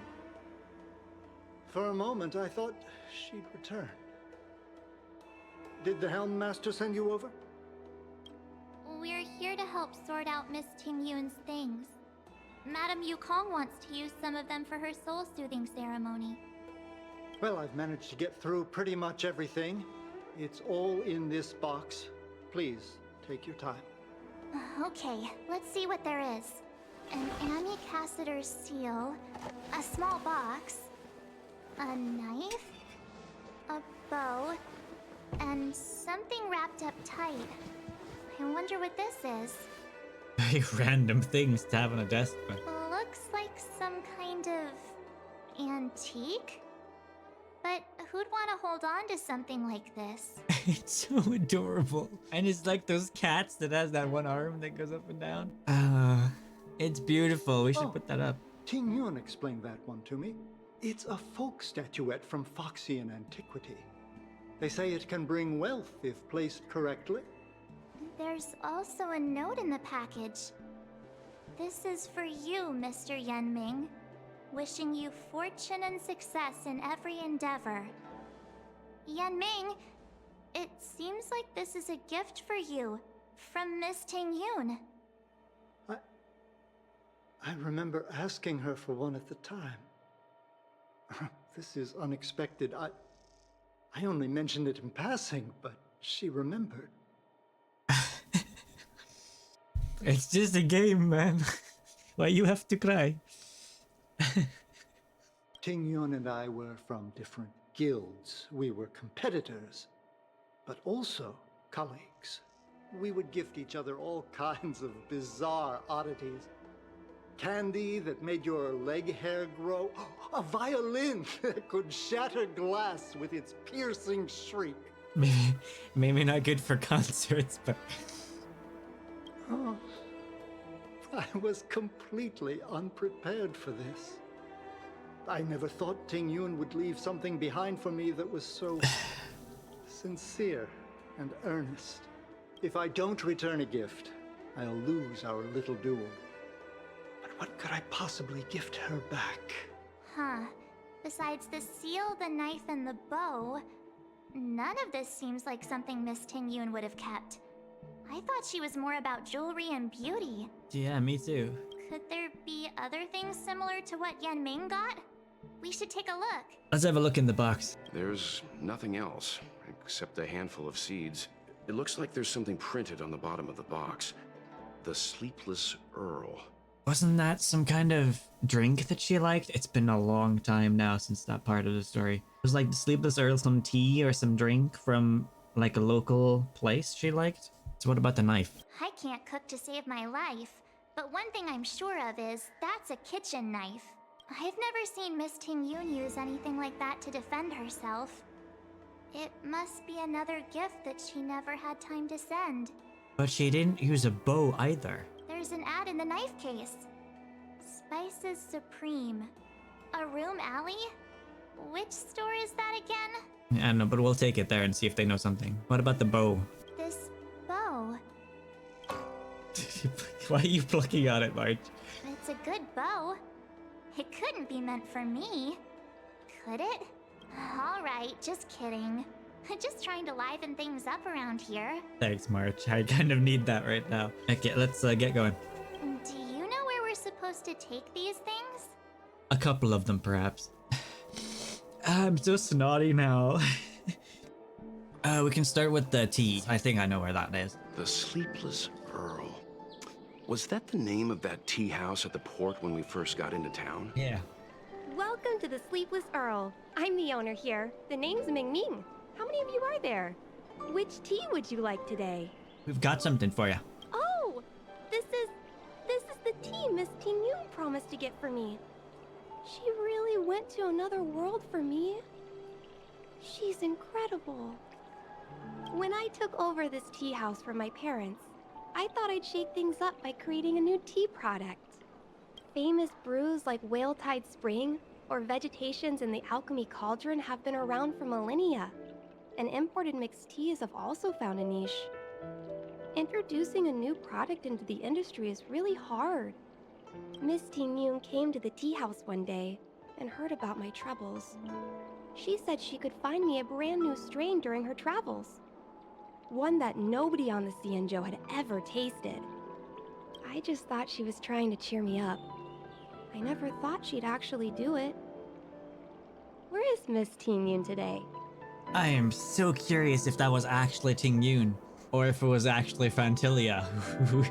For a moment, I thought she'd return. Did the Helm Master send you over? We're here to help sort out Miss Tingyun's things. Madame Yukong wants to use some of them for her soul-soothing ceremony. Well, I've managed to get through pretty much everything. It's all in this box. Please, take your time. Okay, let's see what there is. An Amicassator's seal, a small box, a knife, a bow, and something wrapped up tight. I wonder what this is. Very random things to have on a desk, but... Looks like some kind of antique? But who'd want to hold on to something like this? It's so adorable. And it's like those cats that has that one arm that goes up and down. It's beautiful. We should put that up. Tingyun explained that one to me. It's a folk statuette from Phoxian antiquity. They say it can bring wealth if placed correctly. There's also a note in the package. This is for you, Mr. Yanming. Wishing you fortune and success in every endeavor. Yanming, it seems like this is a gift for you from Miss Tingyun. I remember asking her for one at the time. This is unexpected. I only mentioned it in passing, but she remembered. It's just a game, man. Why you have to cry? Tingyun and I were from different guilds. We were competitors, but also colleagues. We would gift each other all kinds of bizarre oddities. candy that made your leg hair grow. A violin that could shatter glass with its piercing shriek. Maybe not good for concerts, but Oh, I was completely unprepared for this. I never thought Tingyun would leave something behind for me that was so sincere and earnest. If I don't return a gift, I'll lose our little duel. But what could I possibly gift her back? Huh. Besides the seal, the knife, and the bow, none of this seems like something Miss Tingyun would have kept. I thought she was more about jewelry and beauty. yeah, me too. Could there be other things similar to what Yan Ming got? We should take a look. Let's have a look in the box. There's nothing else, except a handful of seeds. It looks like there's something printed on the bottom of the box. The Sleepless Earl. Wasn't that some kind of drink that she liked? It's been a long time now since that part of the story. It was like the Sleepless Earl, some tea or some drink from like a local place she liked. So what about the knife? I can't cook to save my life, but one thing I'm sure of is that's a kitchen knife. I've never seen Miss Tingyun use anything like that to defend herself. It must be another gift that she never had time to send. But she didn't use a bow either. There's an ad in the knife case. Spices Supreme. A room alley? Which store is that again? I don't know, but we'll take it there and see if they know something. What about the bow? This bow. Why are you plucking on it, Marge? It's a good bow. It couldn't be meant for me. Could it? Alright, just kidding. Just trying to liven things up around here. Thanks, March. I kind of need that right now. Okay, let's get going. Do you know where we're supposed to take these things? A couple of them, perhaps. I'm so snotty now. We can start with the tea. I think I know where that is. The Sleepless Earl. Was that the name of that tea house at the port when we first got into town? Yeah. Welcome to the Sleepless Earl. I'm the owner here. The name's Ming Ming. How many of you are there? Which tea would you like today? We've got something for you. Oh, this is the tea Miss Tingyun promised to get for me. She really went to another world for me. She's incredible. When I took over this tea house from my parents, I thought I'd shake things up by creating a new tea product. Famous brews like Whale Tide Spring or Vegetations in the Alchemy Cauldron have been around for millennia, and imported mixed teas have also found a niche. Introducing a new product into the industry is really hard. Miss Tingyun came to the tea house one day and heard about my troubles. She said she could find me a brand new strain during her travels. One that nobody on the Xianzhou had ever tasted. I just thought she was trying to cheer me up. I never thought she'd actually do it. Where is Miss Tingyun today? I am so curious if that was actually Tingyun, or if it was actually Phantylia, who,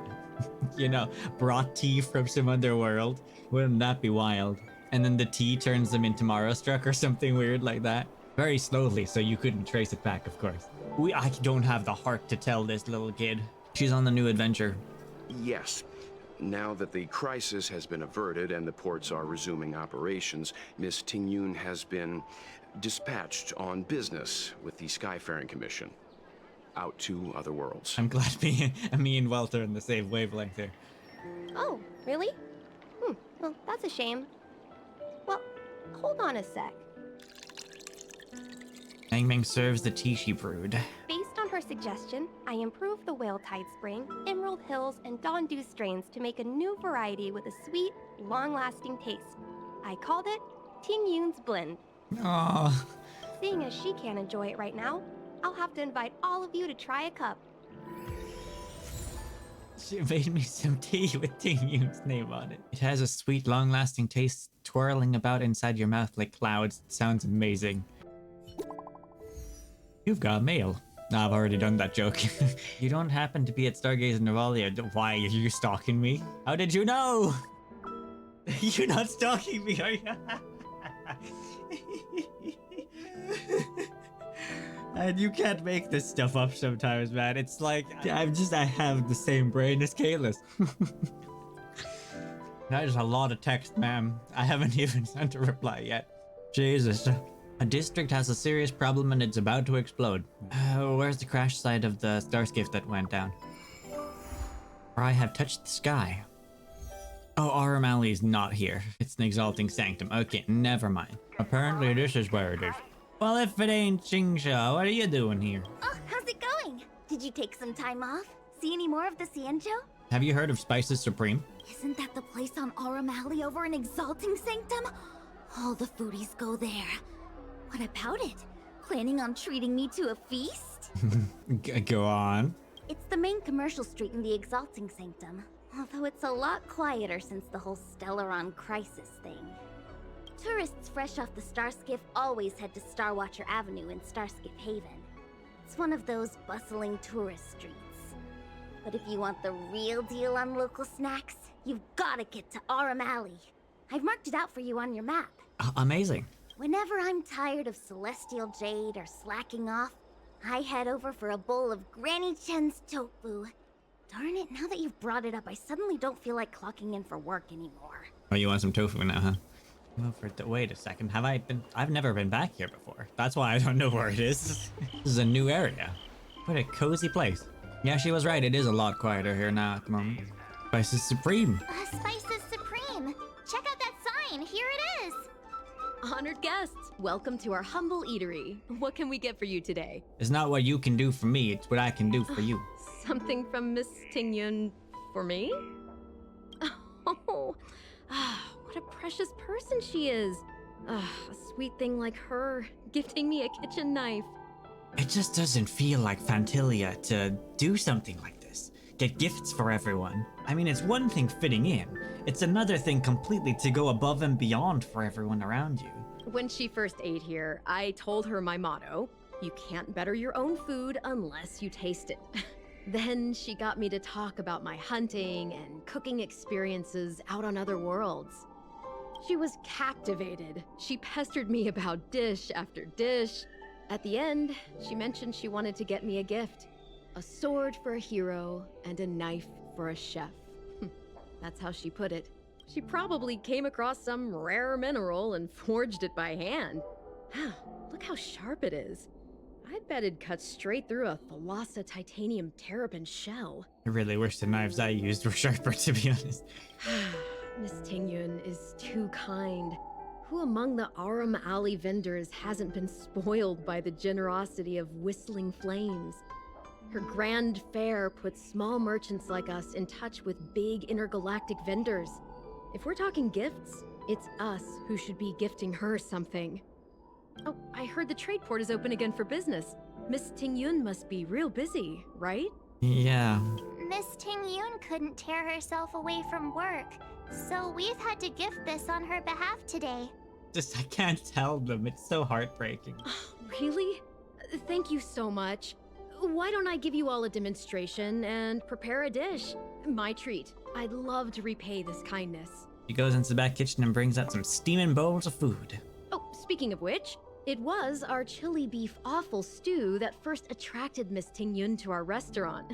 you know, brought tea from some other world. Wouldn't that be wild? And then the tea turns them into Marastruck or something weird like that. Very slowly, so you couldn't trace it back, of course. I don't have the heart to tell this little kid. She's on the new adventure. Yes. Now that the crisis has been averted and the ports are resuming operations, Miss Tingyun has been dispatched on business with the Skyfaring Commission. Out to other worlds. I'm glad me and Walter are in the same wavelength here. Oh, really? Well, that's a shame. Well, hold on a sec. Ming Ming serves the tea she brewed. Based on her suggestion, I improved the Whale Tide Spring, Emerald Hills, and Dawn Dew strains to make a new variety with a sweet, long-lasting taste. I called it Tingyun's Blend. Aww. Seeing as she can't enjoy it right now, I'll have to invite all of you to try a cup. She made me some tea with Tingyun's name on it. It has a sweet, long-lasting taste twirling about inside your mouth like clouds. It sounds amazing. You've got mail. No, I've already done that joke. You don't happen to be at Stargaze Navalia. Why are you stalking me? How did you know? You're not stalking me, are you? And you can't make this stuff up sometimes, man. It's like, I have the same brain as Kayla's. That is a lot of text, ma'am. I haven't even sent a reply yet. Jesus. A district has a serious problem and it's about to explode. Where's the crash site of the starscape that went down? Or I have touched the sky. Oh, Aramali is not here. It's an exalting sanctum. Okay, never mind. Apparently this is where it is. Well, if it ain't Xianzhou, what are you doing here? Oh, how's it going? Did you take some time off? See any more of the Xianzhou? Have you heard of Spices Supreme? Isn't that the place on Aramali over in Exalting Sanctum? All the foodies go there. What about it? Planning on treating me to a feast? Go on. It's the main commercial street in the Exalting Sanctum, although it's a lot quieter since the whole Stellaron crisis thing. Tourists fresh off the Starskiff always head to Starwatcher Avenue in Starskiff Haven. It's one of those bustling tourist streets. But if you want the real deal on local snacks, you've gotta get to Aramali. I've marked it out for you on your map. Amazing. Whenever I'm tired of Celestial Jade or slacking off, I head over for a bowl of Granny Chen's tofu. Darn it, now that you've brought it up, I suddenly don't feel like clocking in for work anymore. Oh, you want some tofu now, huh? Well, wait a second. I've never been back here before. That's why I don't know where it is. This is a new area. What a cozy place. Yeah, she was right. It is a lot quieter here now at the moment. Spices Supreme. Spices Supreme. Check out that sign. Here it is. Honored guests, welcome to our humble eatery. What can we get for you today? It's not what you can do for me. It's what I can do for you. Something from Miss Tingyun for me? Oh, what a precious person she is. A sweet thing like her, gifting me a kitchen knife. It just doesn't feel like Phantylia to do something like this. Get gifts for everyone. I mean, it's one thing fitting in. It's another thing completely to go above and beyond for everyone around you. When she first ate here, I told her my motto: you can't better your own food unless you taste it. Then she got me to talk about my hunting and cooking experiences out on other worlds. She was captivated. She pestered me about dish after dish. At the end, she mentioned she wanted to get me a gift. A sword for a hero and a knife for a chef. That's how she put it. She probably came across some rare mineral and forged it by hand. Look how sharp it is. I bet it'd cut straight through a Thalassa titanium terrapin shell. I really wish the knives I used were sharper, to be honest. Miss Tingyun is too kind. Who among the Aram Alley vendors hasn't been spoiled by the generosity of Whistling Flames? Her grand fare puts small merchants like us in touch with big intergalactic vendors. If we're talking gifts, it's us who should be gifting her something. Oh, I heard the trade port is open again for business. Miss Tingyun must be real busy, right? Yeah. Miss Tingyun couldn't tear herself away from work, so we've had to gift this on her behalf today. I can't tell them. It's so heartbreaking. Really? Thank you so much. Why don't I give you all a demonstration and prepare a dish? My treat. I'd love to repay this kindness. She goes into the back kitchen and brings out some steaming bowls of food. Oh, speaking of which, it was our chili beef offal stew that first attracted Miss Tingyun to our restaurant.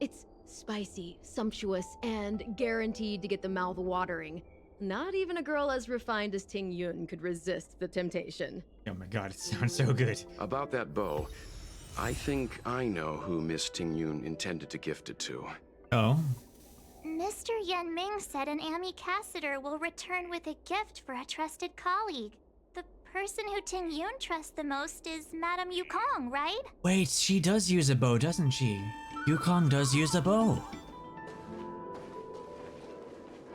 It's spicy, sumptuous, and guaranteed to get the mouth watering. Not even a girl as refined as Tingyun could resist the temptation. Oh my god, it sounds so good. About that bow, I think I know who Miss Tingyun intended to gift it to. Oh? Mr. Yan Ming said an ambassador will return with a gift for a trusted colleague. The person who Tingyun trusts the most is Madame Yukong, right? Wait, she does use a bow, doesn't she? Yukong does use a bow.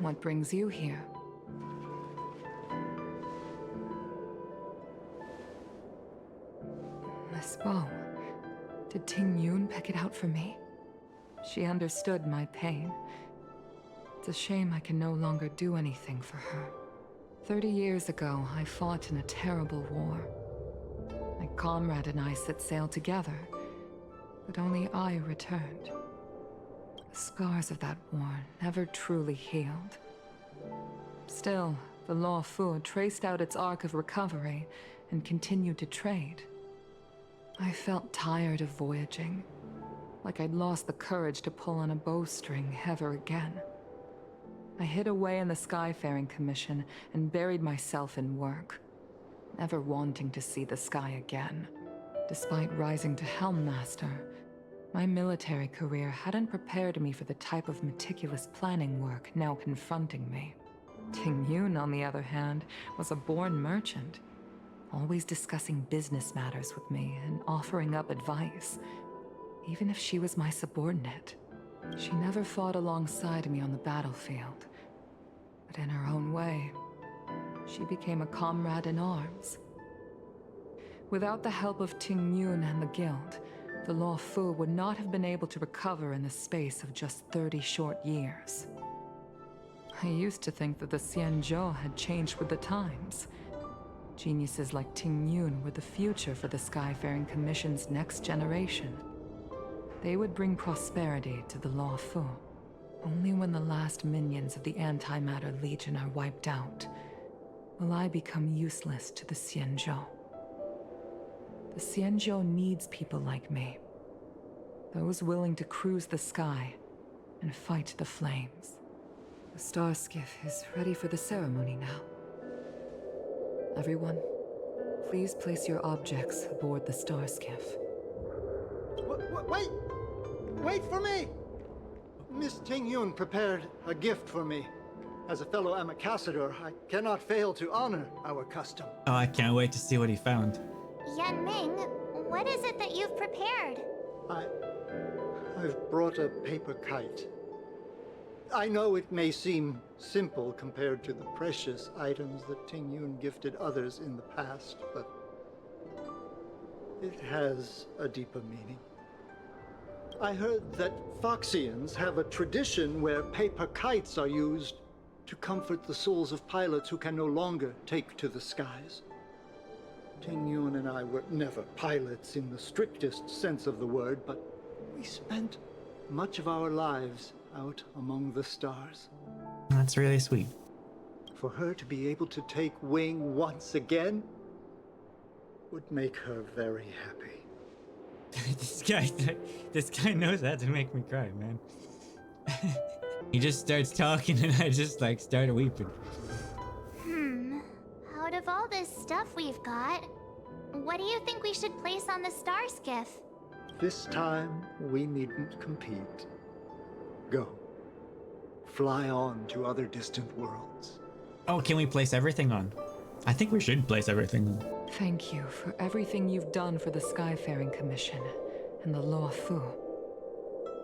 What brings you here? This bow. Did Tingyun pick it out for me? She understood my pain. It's a shame I can no longer do anything for her. 30 years ago, I fought in a terrible war. My comrade and I set sail together, but only I returned. The scars of that war never truly healed. Still, the Law Fu traced out its arc of recovery and continued to trade. I felt tired of voyaging, like I'd lost the courage to pull on a bowstring ever again. I hid away in the Skyfaring Commission and buried myself in work, never wanting to see the sky again. Despite rising to Helm Master, my military career hadn't prepared me for the type of meticulous planning work now confronting me. Tingyun, on the other hand, was a born merchant, always discussing business matters with me and offering up advice, even if she was my subordinate. She never fought alongside me on the battlefield, but in her own way, she became a comrade in arms. Without the help of Tingyun and the Guild, the Law Fu would not have been able to recover in the space of just 30 short years. I used to think that the Xianzhou had changed with the times. Geniuses like Tingyun were the future for the Skyfaring Commission's next generation. They would bring prosperity to the Law Fu. Only when the last minions of the Antimatter Legion are wiped out will I become useless to the Xianzhou. The Xianzhou needs people like me. Those willing to cruise the sky and fight the flames. The star skiff is ready for the ceremony now. Everyone, please place your objects aboard the star skiff. Wait! Wait for me! Miss Tingyun prepared a gift for me. As a fellow Ambassador, I cannot fail to honor our custom. Oh, I can't wait to see what he found. Yan Ming, what is it that you've prepared? I've brought a paper kite. I know it may seem simple compared to the precious items that Tingyun gifted others in the past, but it has a deeper meaning. I heard that Foxians have a tradition where paper kites are used to comfort the souls of pilots who can no longer take to the skies. Tingyun and I were never pilots in the strictest sense of the word, but we spent much of our lives out among the stars. That's really sweet. For her to be able to take wing once again would make her very happy. this guy knows how to make me cry, man. He just starts talking and I just like start weeping. Out of all this stuff we've got, what do you think we should place on the star skiff? This time, we needn't compete. Go. Fly on to other distant worlds. Oh, can we place everything on? I think we should place everything on. Thank you for everything you've done for the Skyfaring Commission and the Law Fu.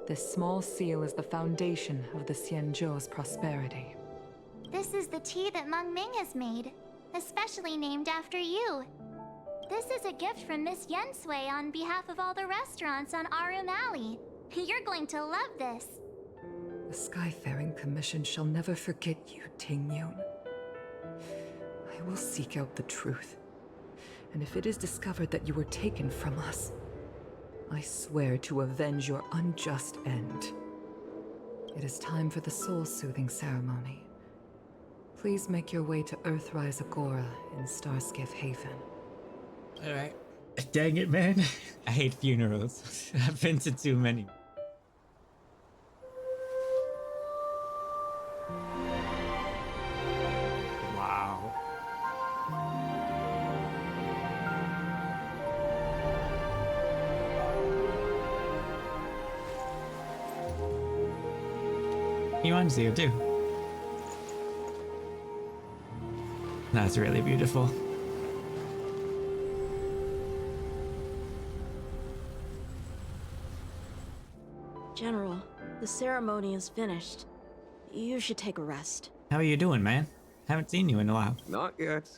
This small seal is the foundation of the Xianzhou's prosperity. This is the tea that Meng Ming has made, especially named after you. This is a gift from Miss Yensui on behalf of all the restaurants on Arum Alley. You're going to love this. The Skyfaring Commission shall never forget you, Tingyun. I will seek out the truth. And if it is discovered that you were taken from us, I swear to avenge your unjust end. It is time for the soul-soothing ceremony. Please make your way to Earthrise Agora in Starskiff Haven. Alright. Dang it, man. I hate funerals. I've been to too many. Wow. Xianzhou too. That's really beautiful. General, the ceremony is finished. You should take a rest. How are you doing, man? Haven't seen you in a while. Not yet.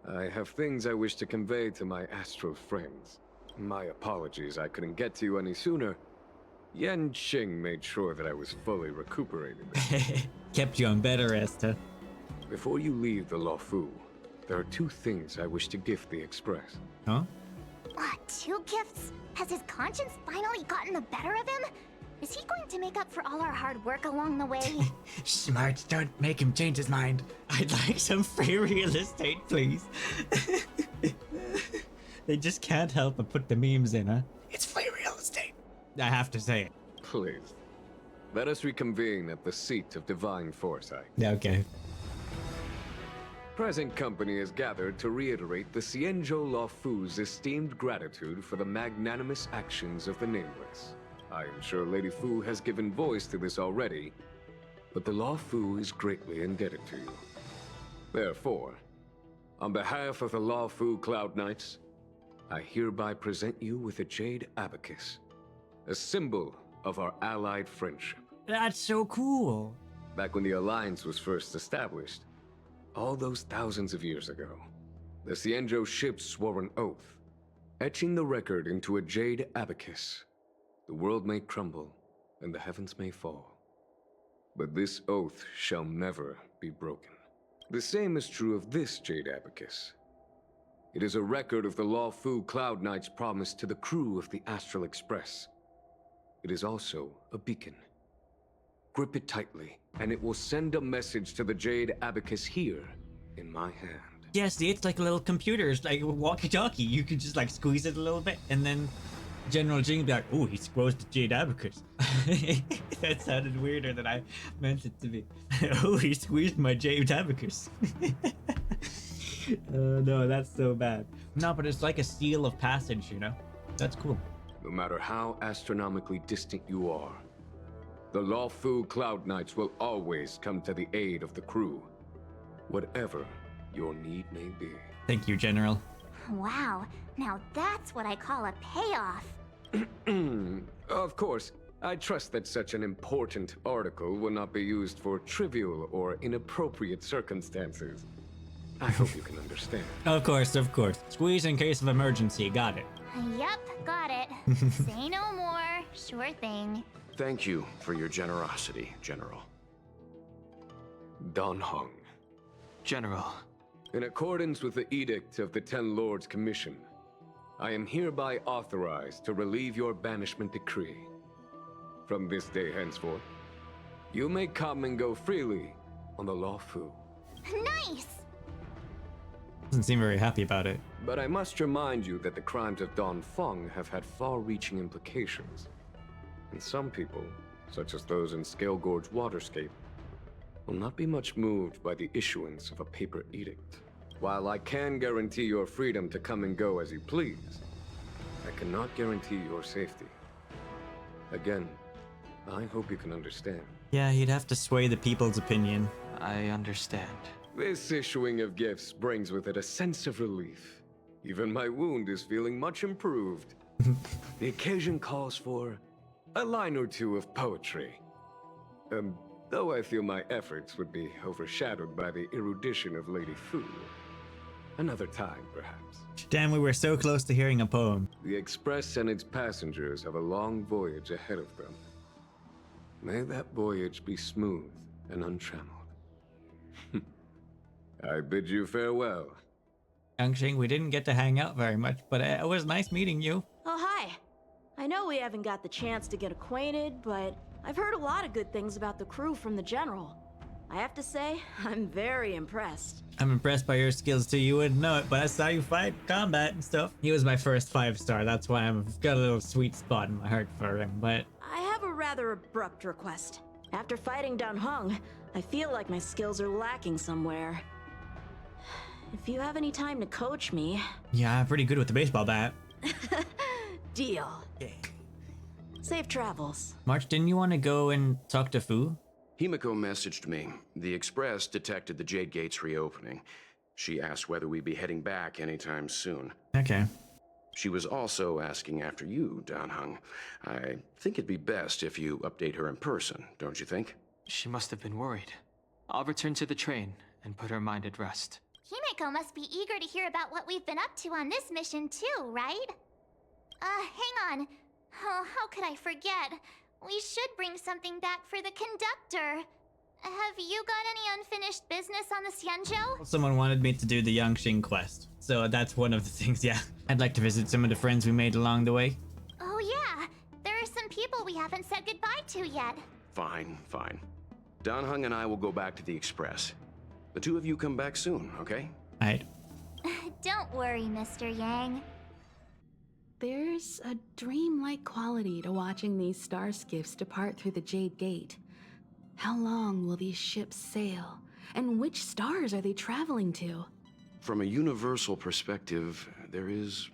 I have things I wish to convey to my Astral friends. My apologies I couldn't get to you any sooner. Yan Qing made sure that I was fully recuperated. Kept you on bed rest, huh? Before you leave the Law Fu, there are two things I wish to gift the Express. Huh? What, 2 gifts? Has his conscience finally gotten the better of him? Is he going to make up for all our hard work along the way? Smart, don't make him change his mind. I'd like some free real estate, please. They just can't help but put the memes in, huh? It's free real estate. I have to say it. Please. let us reconvene at the seat of divine foresight. Yeah, okay. Present company is gathered to reiterate the Xianzhou Luofu's esteemed gratitude for the magnanimous actions of the Nameless. I am sure Lady Fu has given voice to this already, but the Luofu is greatly indebted to you. Therefore, on behalf of the Luofu Cloud Knights, I hereby present you with a Jade Abacus, a symbol of our allied friendship. That's so cool. Back when the Alliance was first established, all those thousands of years ago, the Xianzhou ships swore an oath, etching the record into a Jade Abacus. The world may crumble, and the heavens may fall, but this oath shall never be broken. The same is true of this Jade Abacus. It is a record of the Luofu Cloud Knight's promise to the crew of the Astral Express. It is also a beacon. Grip it tightly, and it will send a message to the Jade Abacus here, in my hand. Yeah, see, it's like a little computer. It's like a walkie-talkie. You can just like squeeze it a little bit, and then General Jing will be like, oh, he squeezed the Jade Abacus. That sounded weirder than I meant it to be. Oh, he squeezed my Jade Abacus. No, that's so bad. No, but it's like a seal of passage, you know? That's cool. No matter how astronomically distant you are, the Luofu Cloud Knights will always come to the aid of the crew, whatever your need may be. Thank you, General. Wow, now that's what I call a payoff. Of course, I trust that such an important article will not be used for trivial or inappropriate circumstances. I hope you can understand. Of course, of course. Squeeze in case of emergency, got it. Yep, got it. Say no more. Sure thing. Thank you for your generosity, General. Dan Heng. General. In accordance with the Edict of the Ten Lords Commission, I am hereby authorized to relieve your banishment decree. From this day henceforth, you may come and go freely on the Luofu. Nice! Doesn't seem very happy about it. But I must remind you that the crimes of Don Feng have had far-reaching implications. And some people, such as those in Scalegorge Waterscape, will not be much moved by the issuance of a paper edict. While I can guarantee your freedom to come and go as you please, I cannot guarantee your safety. Again, I hope you can understand. Yeah, he'd have to sway the people's opinion. I understand. This issuing of gifts brings with it a sense of relief. Even my wound is feeling much improved. The occasion calls for a line or two of poetry. Though I feel my efforts would be overshadowed by the erudition of Lady Fu. Another time, perhaps. Damn, we were so close to hearing a poem. The Express and its passengers have a long voyage ahead of them. May that voyage be smooth and untrammeled. I bid you farewell. Yangxing, we didn't get to hang out very much, but it was nice meeting you. Oh, hi. I know we haven't got the chance to get acquainted, but I've heard a lot of good things about the crew from the General. I have to say, I'm very impressed. I'm impressed by your skills too. You wouldn't know it, but I saw you fight combat and stuff. He was my first 5-star. That's why I've got a little sweet spot in my heart for him, but... I have a rather abrupt request. After fighting Dan Heng, I feel like my skills are lacking somewhere. If you have any time to coach me... Yeah, I'm pretty good with the baseball bat. Deal. Yeah. Safe travels. March, didn't you want to go and talk to Fu? Himiko messaged me. The Express detected the Jade Gates reopening. She asked whether we'd be heading back anytime soon. Okay. She was also asking after you, Dan Heng. I think it'd be best if you update her in person, don't you think? She must have been worried. I'll return to the train and put her mind at rest. Himiko must be eager to hear about what we've been up to on this mission too, right? Hang on. Oh, how could I forget? We should bring something back for the conductor. Have you got any unfinished business on the Xianzhou? Someone wanted me to do the Yangxing quest, so that's one of the things, yeah. I'd like to visit some of the friends we made along the way. Oh yeah, there are some people we haven't said goodbye to yet. Fine, fine. Dan Heng and I will go back to the Express. The two of you come back soon, okay? Alright. Don't worry, Mr. Yang. There's a dreamlike quality to watching these star skiffs depart through the Jade Gate. How long will these ships sail? And which stars are they traveling to? From a universal perspective, there is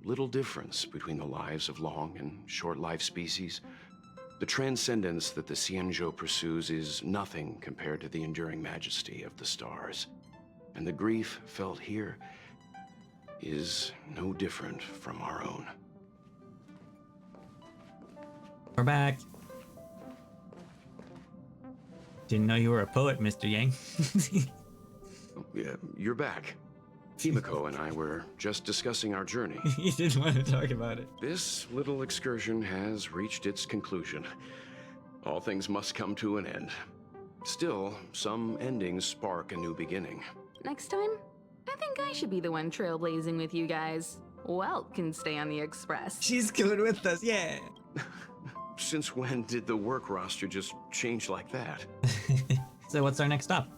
little difference between the lives of long and short-lived species. The transcendence that the Xianzhou pursues is nothing compared to the enduring majesty of the stars. And the grief felt here is no different from our own. We're back. Didn't know you were a poet, Mr. Yang. Yeah, you're back. Himiko and I were just discussing our journey. You didn't want to talk about it. This little excursion has reached its conclusion. All things must come to an end. Still, some endings spark a new beginning. Next time, I think I should be the one trailblazing with you guys. Welt can stay on the Express. She's going with us, yeah. Since when did the work roster just change like that? So what's our next stop?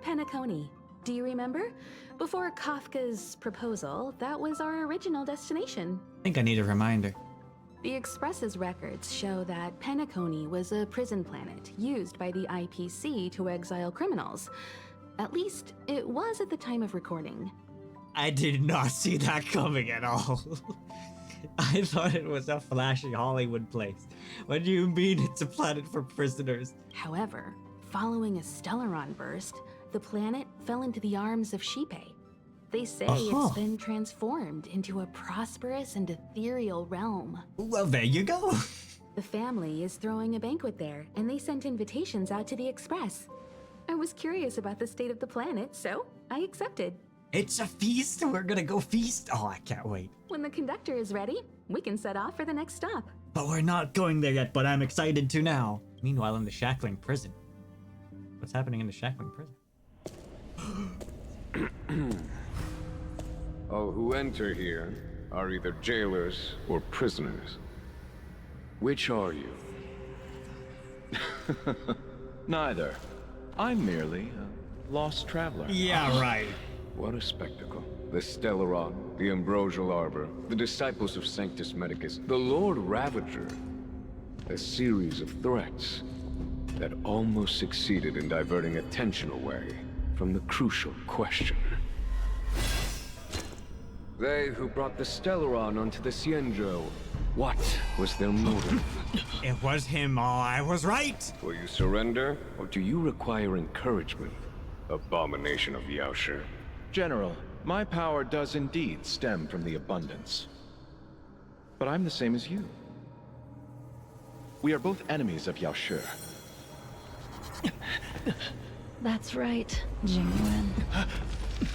Penacony. Do you remember? Before Kafka's proposal, that was our original destination. I think I need a reminder. The Express's records show that Penacony was a prison planet used by the IPC to exile criminals. At least, it was at the time of recording. I did not see that coming at all. I thought it was a flashy Hollywood place. What do you mean it's a planet for prisoners? However, following a Stellaron burst, the planet fell into the arms of Xipe. They say it's been transformed into a prosperous and ethereal realm. Well, there you go. The family is throwing a banquet there, and they sent invitations out to the Express. I was curious about the state of the planet, so I accepted. It's a feast. We're gonna go feast. Oh, I can't wait. When the conductor is ready, we can set off for the next stop. But we're not going there yet, but I'm excited to now. Meanwhile, in the Shackling prison. What's happening in the Shackling prison? All who enter here are either jailers or prisoners. Which are you? Neither. I'm merely a lost traveler. Yeah, right. What a spectacle. The Stellaron, the Ambrosial Arbor, the disciples of Sanctus Medicus, the Lord Ravager. A series of threats that almost succeeded in diverting attention away from the crucial question. They who brought the Stellaron onto the Xianzhou, what was their motive? It was him. Oh, I was right. Will you surrender, or do you require encouragement? Abomination of Yaoshi. General, my power does indeed stem from the abundance. But I'm the same as you. We are both enemies of Yaoshi. That's right, Tingyun.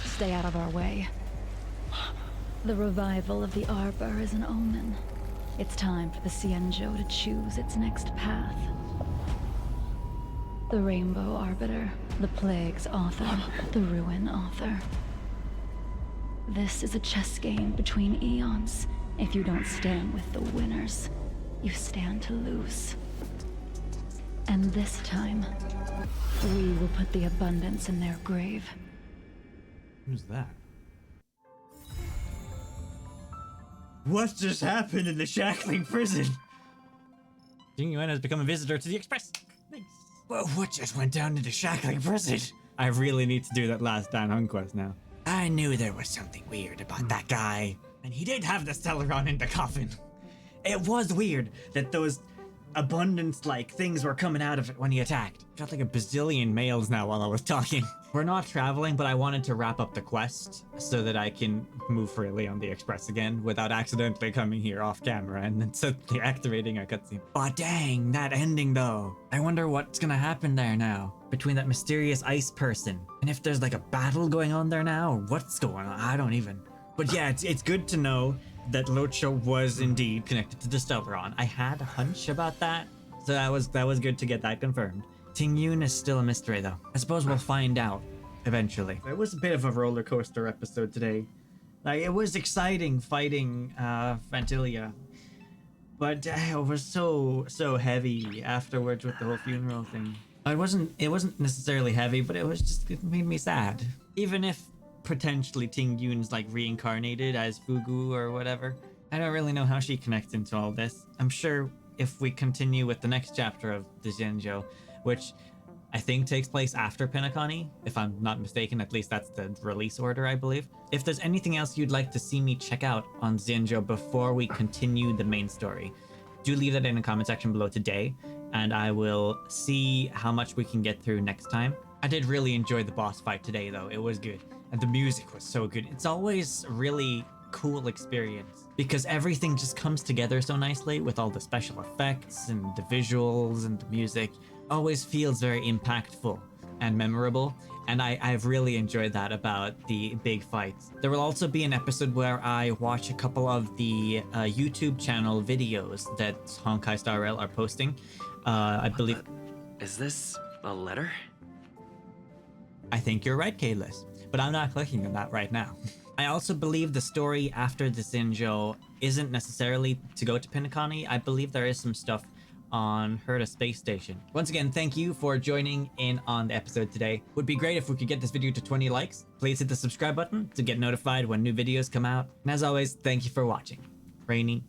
Stay out of our way. The revival of the Arbor is an omen. It's time for the Xianzhou to choose its next path. The Rainbow Arbiter, the Plague's author, the Ruin author. This is a chess game between eons. If you don't stand with the winners, you stand to lose. And this time, we will put the abundance in their grave. Who's that? What just happened in the Shackling prison? Tingyun has become a visitor to the Express. Thanks. Well, what just went down in the Shackling prison? I really need to do that last Dan Hung quest now. I knew there was something weird about that guy. And he did have the Stellaron in the coffin. It was weird that those abundance-like things were coming out of it when he attacked. Got like a bazillion mails now while I was talking. We're not traveling, but I wanted to wrap up the quest so that I can move freely on the Express again without accidentally coming here off camera and then suddenly activating a cutscene. Oh dang, that ending though. I wonder what's gonna happen there now between that mysterious ice person. And if there's like a battle going on there now, or what's going on, I don't even. But yeah, it's good to know that Locho was indeed connected to the Stellaron. I had a hunch about that, so that was good to get that confirmed. Tingyun is still a mystery though. I suppose we'll find out eventually. It was a bit of a roller coaster episode today. Like, it was exciting fighting Phantylia, but it was so heavy afterwards with the whole funeral thing. It wasn't necessarily heavy, but it made me sad. Even if potentially Tingyun's like reincarnated as Fugu or whatever, I don't really know how she connects into all this. I'm sure if we continue with the next chapter of the Xianzhou, which I think takes place after Pinakani, if I'm not mistaken, at least that's the release order, I believe. If there's anything else you'd like to see me check out on Xianzhou before we continue the main story, do leave that in the comment section below today, and I will see how much we can get through next time. I did really enjoy the boss fight today, though. It was good. And the music was so good. It's always really cool experience because everything just comes together so nicely with all the special effects and the visuals and the music. Always feels very impactful and memorable, and I've really enjoyed that about the big fights. There will also be an episode where I watch a couple of the YouTube channel videos that Honkai Star Rail are posting. I believe... Is this a letter? I think you're right, Kalis, but I'm not clicking on that right now. I also believe the story after the Xianzhou isn't necessarily to go to Pinakani. I believe there is some stuff on Herta Space Station. Once again, thank you for joining in on the episode today. Would be great if we could get this video to 20 likes. Please hit the subscribe button to get notified when new videos come out. And as always, thank you for watching. Rainy